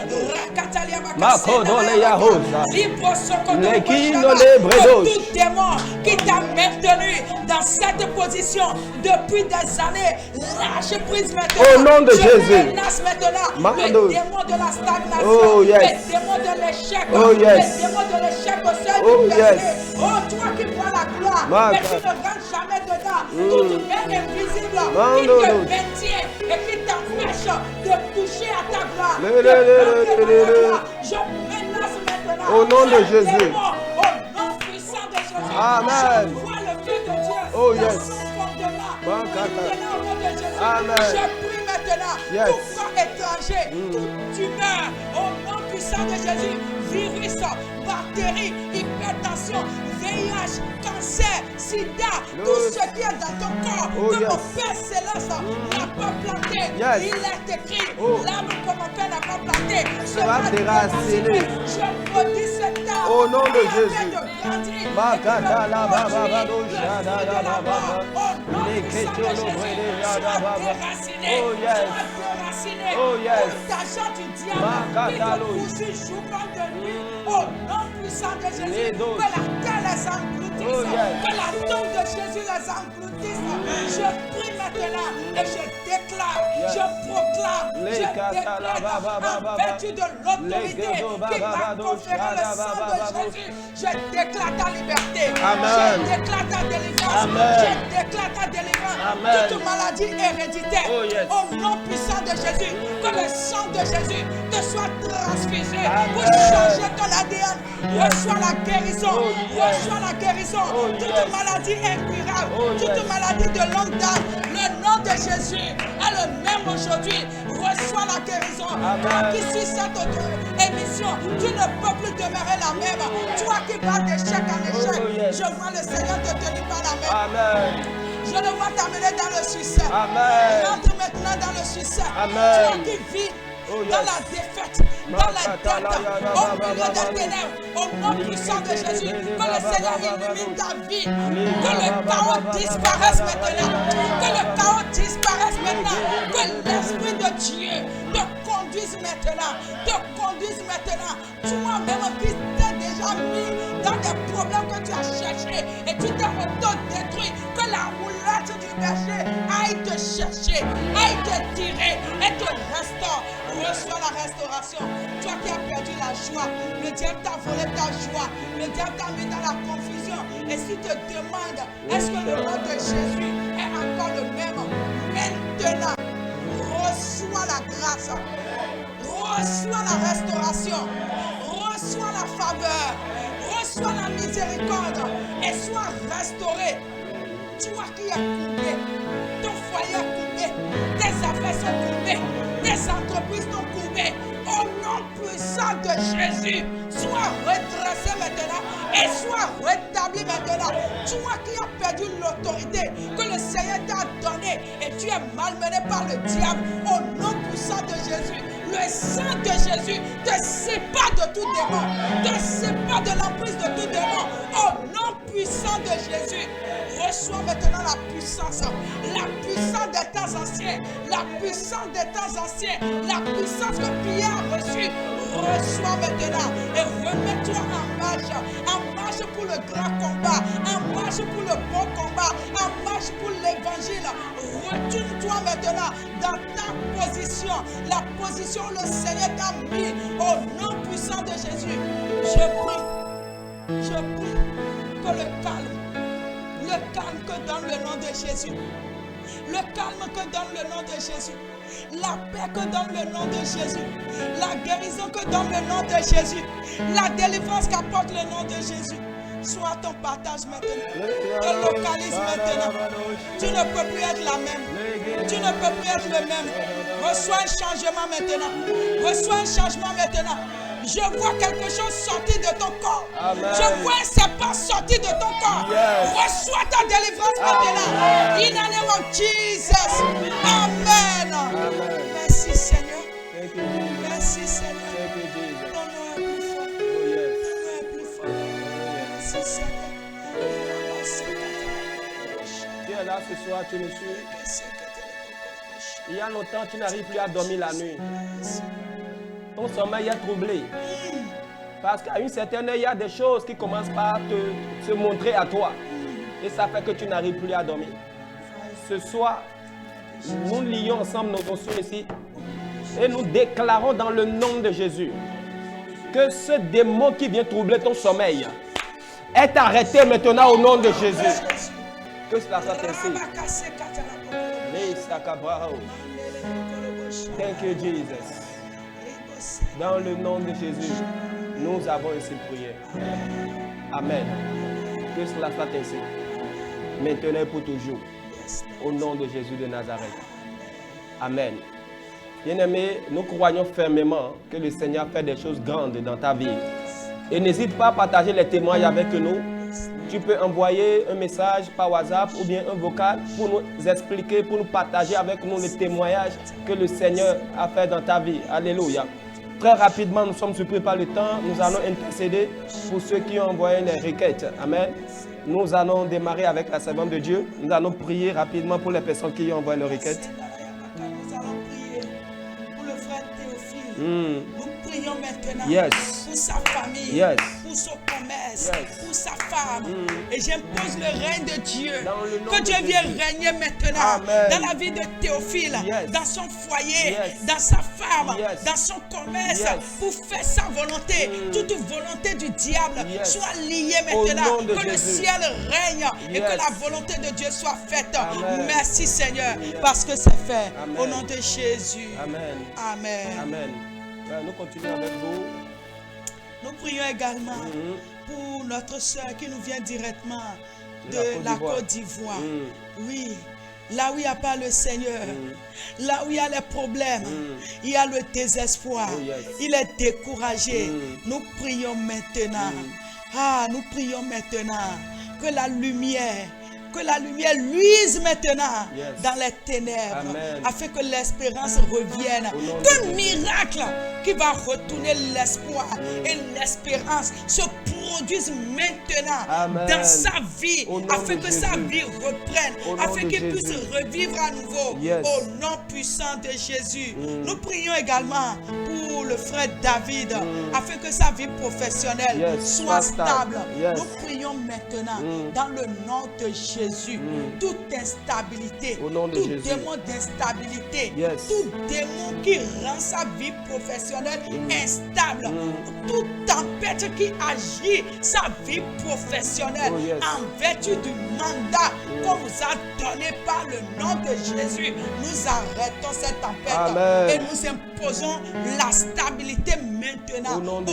tout démon qui t'a maintenu dans cette position depuis des années, lâche prise maintenant. Au nom de Jésus. Menace maintenant le démon de la stagnation, le démon de l'échec, le démon de l'échec au sein du péché. Oh, toi qui vois la gloire, mais tu ne rentres jamais dedans. Toute main invisible qui te maintient et qui t'empêche de toucher à ta gloire. Je menace maintenant. Au nom de Jésus. Démon, au nom puissant de Jésus. Amen. Je vois le feu de Dieu. Oh yes. Amen. Je prie maintenant tout corps étranger, toute tumeur, au nom puissant de Jésus, virus, bactéries, hypertension, VIH, cancer, sida, tout ce qui est dans ton corps, que mon Père Céleste n'a pas planté. Il est écrit, l'âme que mon Père n'a pas planté sera déracinée. Je maudis cet arbre. Au nom de Jésus. Oh yes. L'argent du diable qui te poursuit jour comme de nuit. Au nom puissant de Jésus, que la terre les engloutisse, que la tombe de Jésus les engloutisse. Je prie maintenant et je déclare, je proclame, je déclare en vertu de l'autorité qui m'a conféré le sang de Jésus. Je déclare ta liberté. Amen. Je déclare ta délivrance. Amen. Je déclare ta délivrance. Amen. Toute maladie héréditaire. Au nom puissant de Jésus, que le sang de Jésus te soit transfusé pour changer ton ADN. Reçois la guérison. Reçois la guérison. Toute maladie incurable, toute maladie de longue date, le nom de Jésus est le même aujourd'hui. Reçois la guérison. Toi qui suis cette émission, tu ne peux plus demeurer la même. Toi qui vas d'échec en échec, je vois le Seigneur te tenir par la main. Amen. Je le vois t'amener dans le succès. Amen. Rentre maintenant dans le succès. Amen. Toi qui vis dans la défaite, dans la dette, au milieu des ténèbres, au nom puissant de Jésus, que le Seigneur illumine ta vie, que le chaos disparaisse maintenant, que le chaos disparaisse maintenant, que l'Esprit de Dieu te conduise maintenant, toi-même qui t'es déjà mis dans des problèmes que tu as cherchés et tu t'es auto-détruit, que la roulette du péché aille te chercher, aille te tirer et te restaure. Reçois la restauration. Toi qui as perdu la joie, le diable t'a volé ta joie, le diable t'a mis dans la confusion. Et si tu te demandes, est-ce que le nom de Jésus est encore le même? Maintenant, reçois la grâce, reçois la restauration, reçois la faveur, reçois la miséricorde et sois restauré. Toi qui es coupé, ton foyer est coupé, tes affaires sont coupées, tes entreprises sont coupées. Au nom puissant de Jésus, sois redressé maintenant et sois rétabli maintenant. Toi qui as perdu l'autorité que le Seigneur t'a donnée et tu es malmené par le diable, au nom puissant de Jésus, Le sang de Jésus te sépare de tout démon, te sépare de l'emprise de tout démon. Au nom puissant de Jésus, reçois maintenant la puissance des temps anciens, la puissance des temps anciens, la puissance que Pierre a reçue. Reçois maintenant et remets-toi en marche pour le grand combat, en marche pour le bon combat, en marche pour l'évangile. Retourne-toi maintenant dans ta position, la position où le Seigneur t'a mis. Au nom puissant de Jésus, je prie que le calme que donne le nom de Jésus, le calme que donne le nom de Jésus, la paix que donne le nom de Jésus, la guérison que donne le nom de Jésus, la délivrance qu'apporte le nom de Jésus, soit ton partage maintenant. Te localise maintenant. Tu ne peux plus être la même. Tu ne peux plus être le même. Reçois un changement maintenant. Reçois un changement maintenant. Je vois quelque chose sortir de ton corps. Amen. Je vois un serpent sortir de ton corps. Yes. Reçois ta délivrance maintenant. In the name of Jesus. Amen. Amen. Merci Seigneur. Merci Seigneur. Ton nom est plus fort. Ton nom est plus fort. Merci Seigneur. Tu es là ce soir, tu me suis. Il y a longtemps, tu n'arrives plus à dormir la nuit. Ton sommeil est troublé. Parce qu'à une certaine heure, il y a des choses qui commencent par se montrer à toi. Et ça fait que tu n'arrives plus à dormir. Ce soir, nous lions ensemble nos notions ici. Et nous déclarons dans le nom de Jésus que ce démon qui vient troubler ton sommeil est arrêté maintenant au nom de Jésus. Que cela soit ainsi. Thank you, Jesus. Dans le nom de Jésus, nous avons ainsi prié. Amen. Que cela soit ainsi. Maintenant et pour toujours. Au nom de Jésus de Nazareth. Amen. Bien-aimés, nous croyons fermement que le Seigneur fait des choses grandes dans ta vie. Et n'hésite pas à partager les témoignages avec nous. Tu peux envoyer un message par WhatsApp ou bien un vocal pour nous expliquer, pour nous partager avec nous les témoignages que le Seigneur a fait dans ta vie. Alléluia. Très rapidement, nous sommes surpris par le temps. Nous allons intercéder pour ceux qui ont envoyé les requêtes. Amen. Nous allons démarrer avec la servante de Dieu. Nous allons prier rapidement pour les personnes qui ont envoyé leurs requêtes. Nous allons prier pour le frère Théophile. Nous prions maintenant pour sa famille, pour son commerce, pour sa femme. Et j'impose le règne de Dieu. Que Dieu vienne régner maintenant dans la vie de Théophile, dans son foyer, dans sa femme, dans son commerce, pour faire sa volonté. Toute volonté du diable soit liée maintenant. Que le ciel règne et que la volonté de Dieu soit faite. Merci Seigneur, parce que c'est fait. Au nom de Jésus. Amen. Amen. Amen. Nous continuons avec vous. Nous prions également pour notre soeur qui nous vient directement de la Côte d'Ivoire. Oui, là où il n'y a pas le Seigneur, là où il y a les problèmes, il y a le désespoir, il est découragé. Nous prions maintenant. Nous prions maintenant que la lumière luise maintenant dans les ténèbres. Amen. Afin que l'espérance revienne. Qu'un miracle qui va retourner l'espoir et l'espérance se produise maintenant dans sa vie, afin que sa vie reprenne, afin qu'il puisse revivre à nouveau. Au nom puissant de Jésus. Nous prions également pour le frère David, afin que sa vie professionnelle soit stable. Nous prions maintenant dans le nom de Jésus. Toute instabilité, tout démon d'instabilité, tout démon qui rend sa vie professionnelle instable, toute tempête qui agit sa vie professionnelle en vertu du mandat qu'on vous a donné par le nom de Jésus, nous arrêtons cette tempête et nous imposons la stabilité maintenant au nom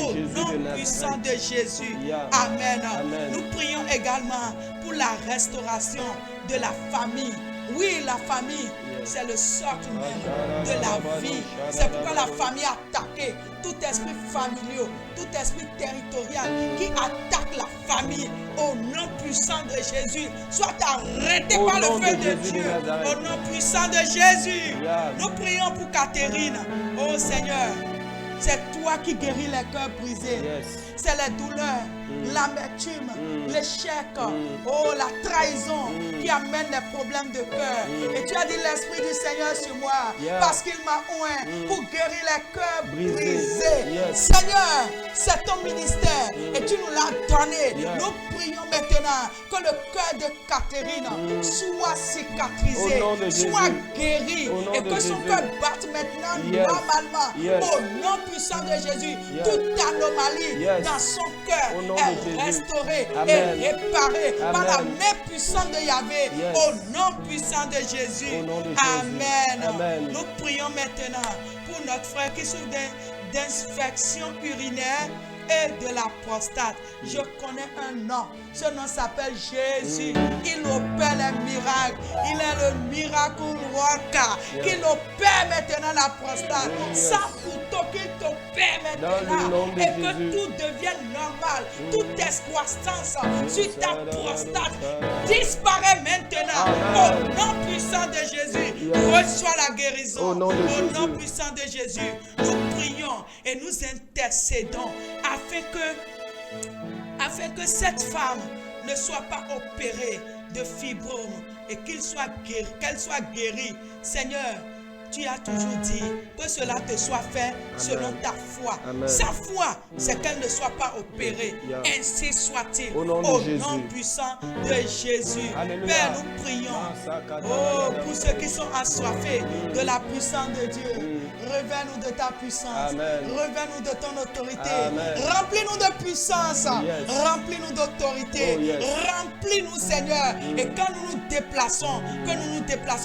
puissant de Jésus. Amen. Nous prions également pour la restauration de la famille Oui, la famille, c'est le socle même de la vie. C'est pourquoi la famille a attaqué tout esprit familial, tout esprit territorial qui attaque la famille au nom puissant de Jésus. Soit arrêté Au par le nom feu de de Jésus Dieu. de Nazareth. Au nom puissant de Jésus. Yeah. Nous prions pour Catherine. Oh Seigneur, c'est toi qui guéris les cœurs brisés. Yes. C'est les douleurs, l'amertume, l'échec, oh la trahison qui amène les problèmes de cœur. Et tu as dit l'Esprit du Seigneur sur moi parce qu'il m'a oint pour guérir les cœurs brisés. Yes. Seigneur, c'est ton ministère et tu nous l'as donné. Nous prions maintenant que le cœur de Catherine soit cicatrisé, Au nom de soit Jésus. guéri Au nom et de que son Jésus. cœur batte maintenant Yes. normalement. Yes. Au nom puissant de Jésus, Yes. toute anomalie Yes. dans son cœur Au nom de est Jésus. restaurée Amen. et réparée par la Amen. main puissante de Yahvé. Yes. Au nom puissant de Jésus. Au nom de Jésus. Amen. Amen. Nous prions maintenant pour notre frère qui souffre d'infection urinaire et de la prostate. Je connais un nom. Ce nom s'appelle Jésus. Il opère les miracles. Il est le miracle worker. Qu'il opère maintenant la prostate. Sans couteau, qu'il t'opère Dans le maintenant. nom de Et que Jésus. tout devienne normal. Toute excroissance sur ta prostate disparaît maintenant. Au nom puissant de Jésus, reçois la guérison. Au nom de Au nom Jésus. puissant de Jésus, nous prions et nous intercédons afin que cette femme ne soit pas opérée de fibrome et qu'elle soit guérie. Seigneur, tu as toujours dit que cela te soit fait selon ta foi. Amen. Sa foi, c'est qu'elle ne soit pas opérée. Yeah. Ainsi soit-il. Au nom de Au Jésus. nom puissant de Jésus. Alléluia. Père, nous prions. Oh, pour ceux qui sont assoiffés de la puissance de Dieu. Révèle-nous de ta puissance. Amen. Révèle-nous de ton autorité. Amen. Remplis-nous de puissance. Yes. Remplis-nous d'autorité. Oh, yes. Remplis-nous, Seigneur. Et quand nous nous déplaçons,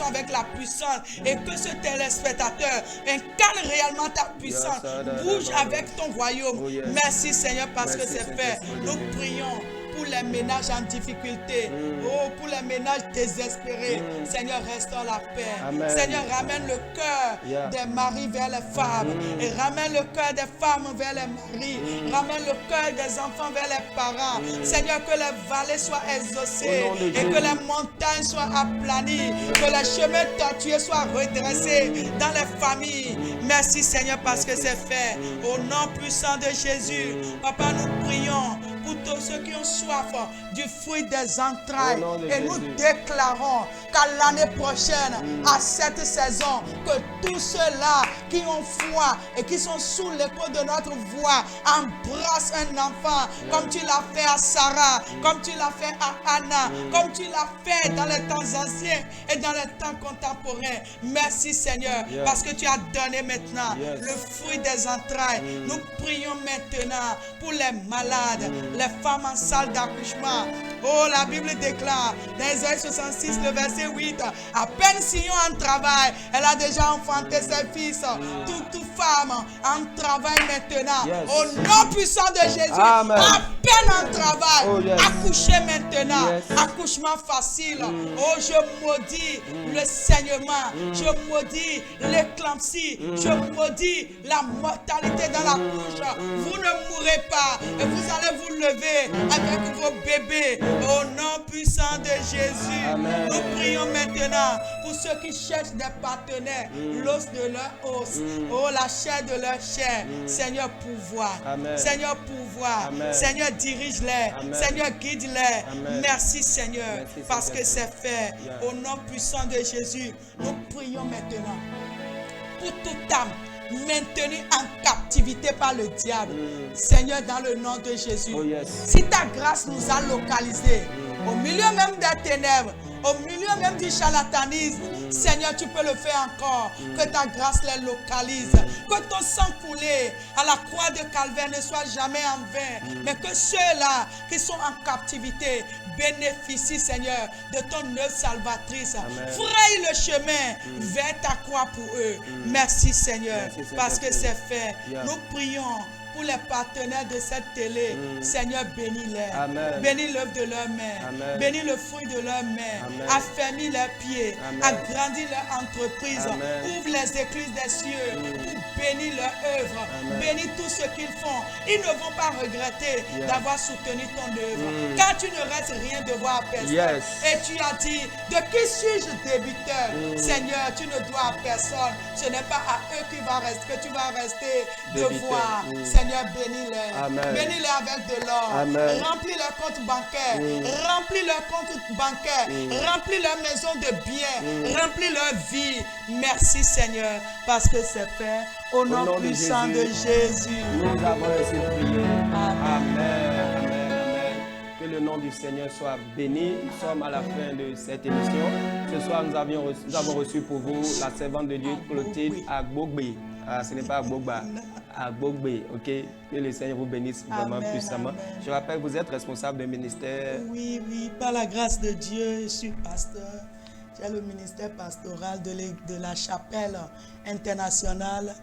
avec la puissance et que ce téléspectateur incarne réellement ta puissance, Yes. bouge avec ton royaume. Oh, yes. Merci, Seigneur, parce Merci, que c'est fait. Saint-Esprit. Nous prions pour les ménages en difficulté. Oh, pour les ménages désespérés. Seigneur, restaure la paix. Amen. Seigneur, ramène le cœur Yeah. des maris vers les femmes. Et ramène le cœur des femmes vers les maris. Ramène le cœur des enfants vers les parents. Seigneur, que les vallées soient exaucées. Au nom de Et Jésus. que les montagnes soient aplanies. Que les chemins tortueux soient redressés dans les familles. Merci, Seigneur, parce que c'est fait. Au nom puissant de Jésus. Papa, nous prions pour tous ceux qui ont soif du fruit des entrailles. Au nom de Et nous Jésus. déclarons qu'à l'année prochaine, à cette saison, que tous ceux-là qui ont foi et qui sont sous l'écho de notre voix embrassent un enfant comme tu l'as fait à Sarah, comme tu l'as fait à Anna, comme tu l'as fait dans les temps anciens et dans les temps contemporains. Merci Seigneur, Yes. parce que tu as donné maintenant Yes. le fruit des entrailles. Nous prions maintenant pour les malades, les femmes en salle d'accouchement. Oh, la Bible déclare dans Isaïe 66, le verset 8, à peine Sion en travail, elle a déjà enfanté ses fils. Toute femme en travail maintenant. Yes. Au nom puissant de Jésus, Amen. à peine en travail, Oh, yes. accouchez maintenant. Yes. Accouchement facile. Oh, je maudis le saignement. Je maudis l'éclampsie. Je maudis la mortalité dans la couche. Vous ne mourrez pas et vous allez vous lever avec vos bébés. Au nom puissant de Jésus, Amen. nous prions maintenant pour ceux qui cherchent des partenaires, l'os de leur os, oh la chair de leur chair. Seigneur, pouvoir. Amen. Seigneur, pouvoir. Amen. Seigneur, dirige-les. Amen. Seigneur, guide-les. Amen. Merci Seigneur, Merci, parce que Saint-Esprit. c'est fait. Yeah. Au nom puissant de Jésus, nous prions maintenant pour toute âme maintenue en captivité par le diable. Seigneur, dans le nom de Jésus, Oh, yes. si ta grâce nous a localisés, au milieu même des ténèbres, au milieu même du charlatanisme, Seigneur, tu peux le faire encore. Que ta grâce les localise. Que ton sang coulé à la croix de Calvaire ne soit jamais en vain. Mais que ceux-là qui sont en captivité bénéficient, Seigneur, de ton œuvre salvatrice. Amen. Fraye le chemin vers ta croix pour eux. Merci, Seigneur, Merci, parce que Saint-Esprit. c'est fait. Yeah. Nous prions pour les partenaires de cette télé. Seigneur, bénis-les. Amen. Bénis l'œuvre de leurs mains. Amen. Bénis le fruit de leurs mains. Amen. Affermis leurs pieds. Amen. Agrandis leur entreprise. Amen. Ouvre les écluses des cieux pour bénir leur œuvre. Amen. Bénis tout ce qu'ils font. Ils ne vont pas regretter Yes. d'avoir soutenu ton œuvre. Quand tu ne restes rien devoir à personne. Yes. Et tu as dit, de qui suis-je débiteur? Seigneur, tu ne dois à personne. Ce n'est pas à eux que tu vas rester Débiteur. devoir. Seigneur, bénis-les. Amen. Bénis-les avec de l'or. Amen. Remplis leur compte bancaire. Remplis leur compte bancaire. Remplis leur maison de biens. Remplis leur vie. Merci Seigneur, parce que c'est fait. Au nom puissant de Jésus. Nous avons ainsi prié. Amen. Amen. Amen. Amen. Que le nom du Seigneur soit béni. Nous sommes à la fin de cette émission. Ce soir, nous avons reçu pour vous la servante de Dieu, Clotilde Agbogbe. Ah, ce n'est pas Agbogba. Agbogbe, ok? Que le Seigneur vous bénisse vraiment Amen, puissamment. amen. Je rappelle, vous êtes responsable d'un ministère. Oui, par la grâce de Dieu, je suis pasteur. J'ai le ministère pastoral de la chapelle internationale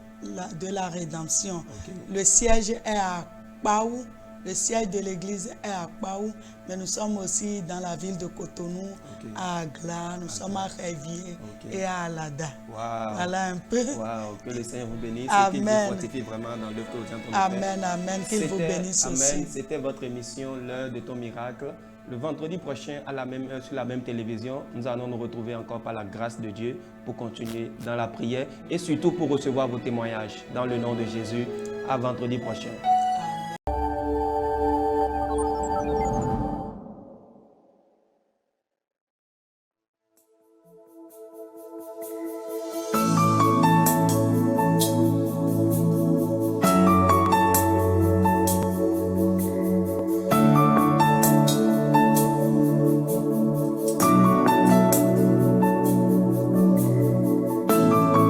de la rédemption. Ok. Le siège est à Kpaou. Le siège de l'église est à Kpaou, mais nous sommes aussi dans la ville de Cotonou, à Agla, nous sommes à Révier et à Alada. Wow. Voilà un peu. Wow. Que le Seigneur vous bénisse. Amen. Et qu'il vous fortifie vraiment dans l'œuvre que vous êtes en train de faire. Amen, amen. Qu'il vous bénisse Amen. aussi. C'était votre émission L'heure de ton miracle. Le vendredi prochain, à la même heure, sur la même télévision, nous allons nous retrouver encore par la grâce de Dieu pour continuer dans la prière et surtout pour recevoir vos témoignages. Dans le nom de Jésus, à vendredi prochain.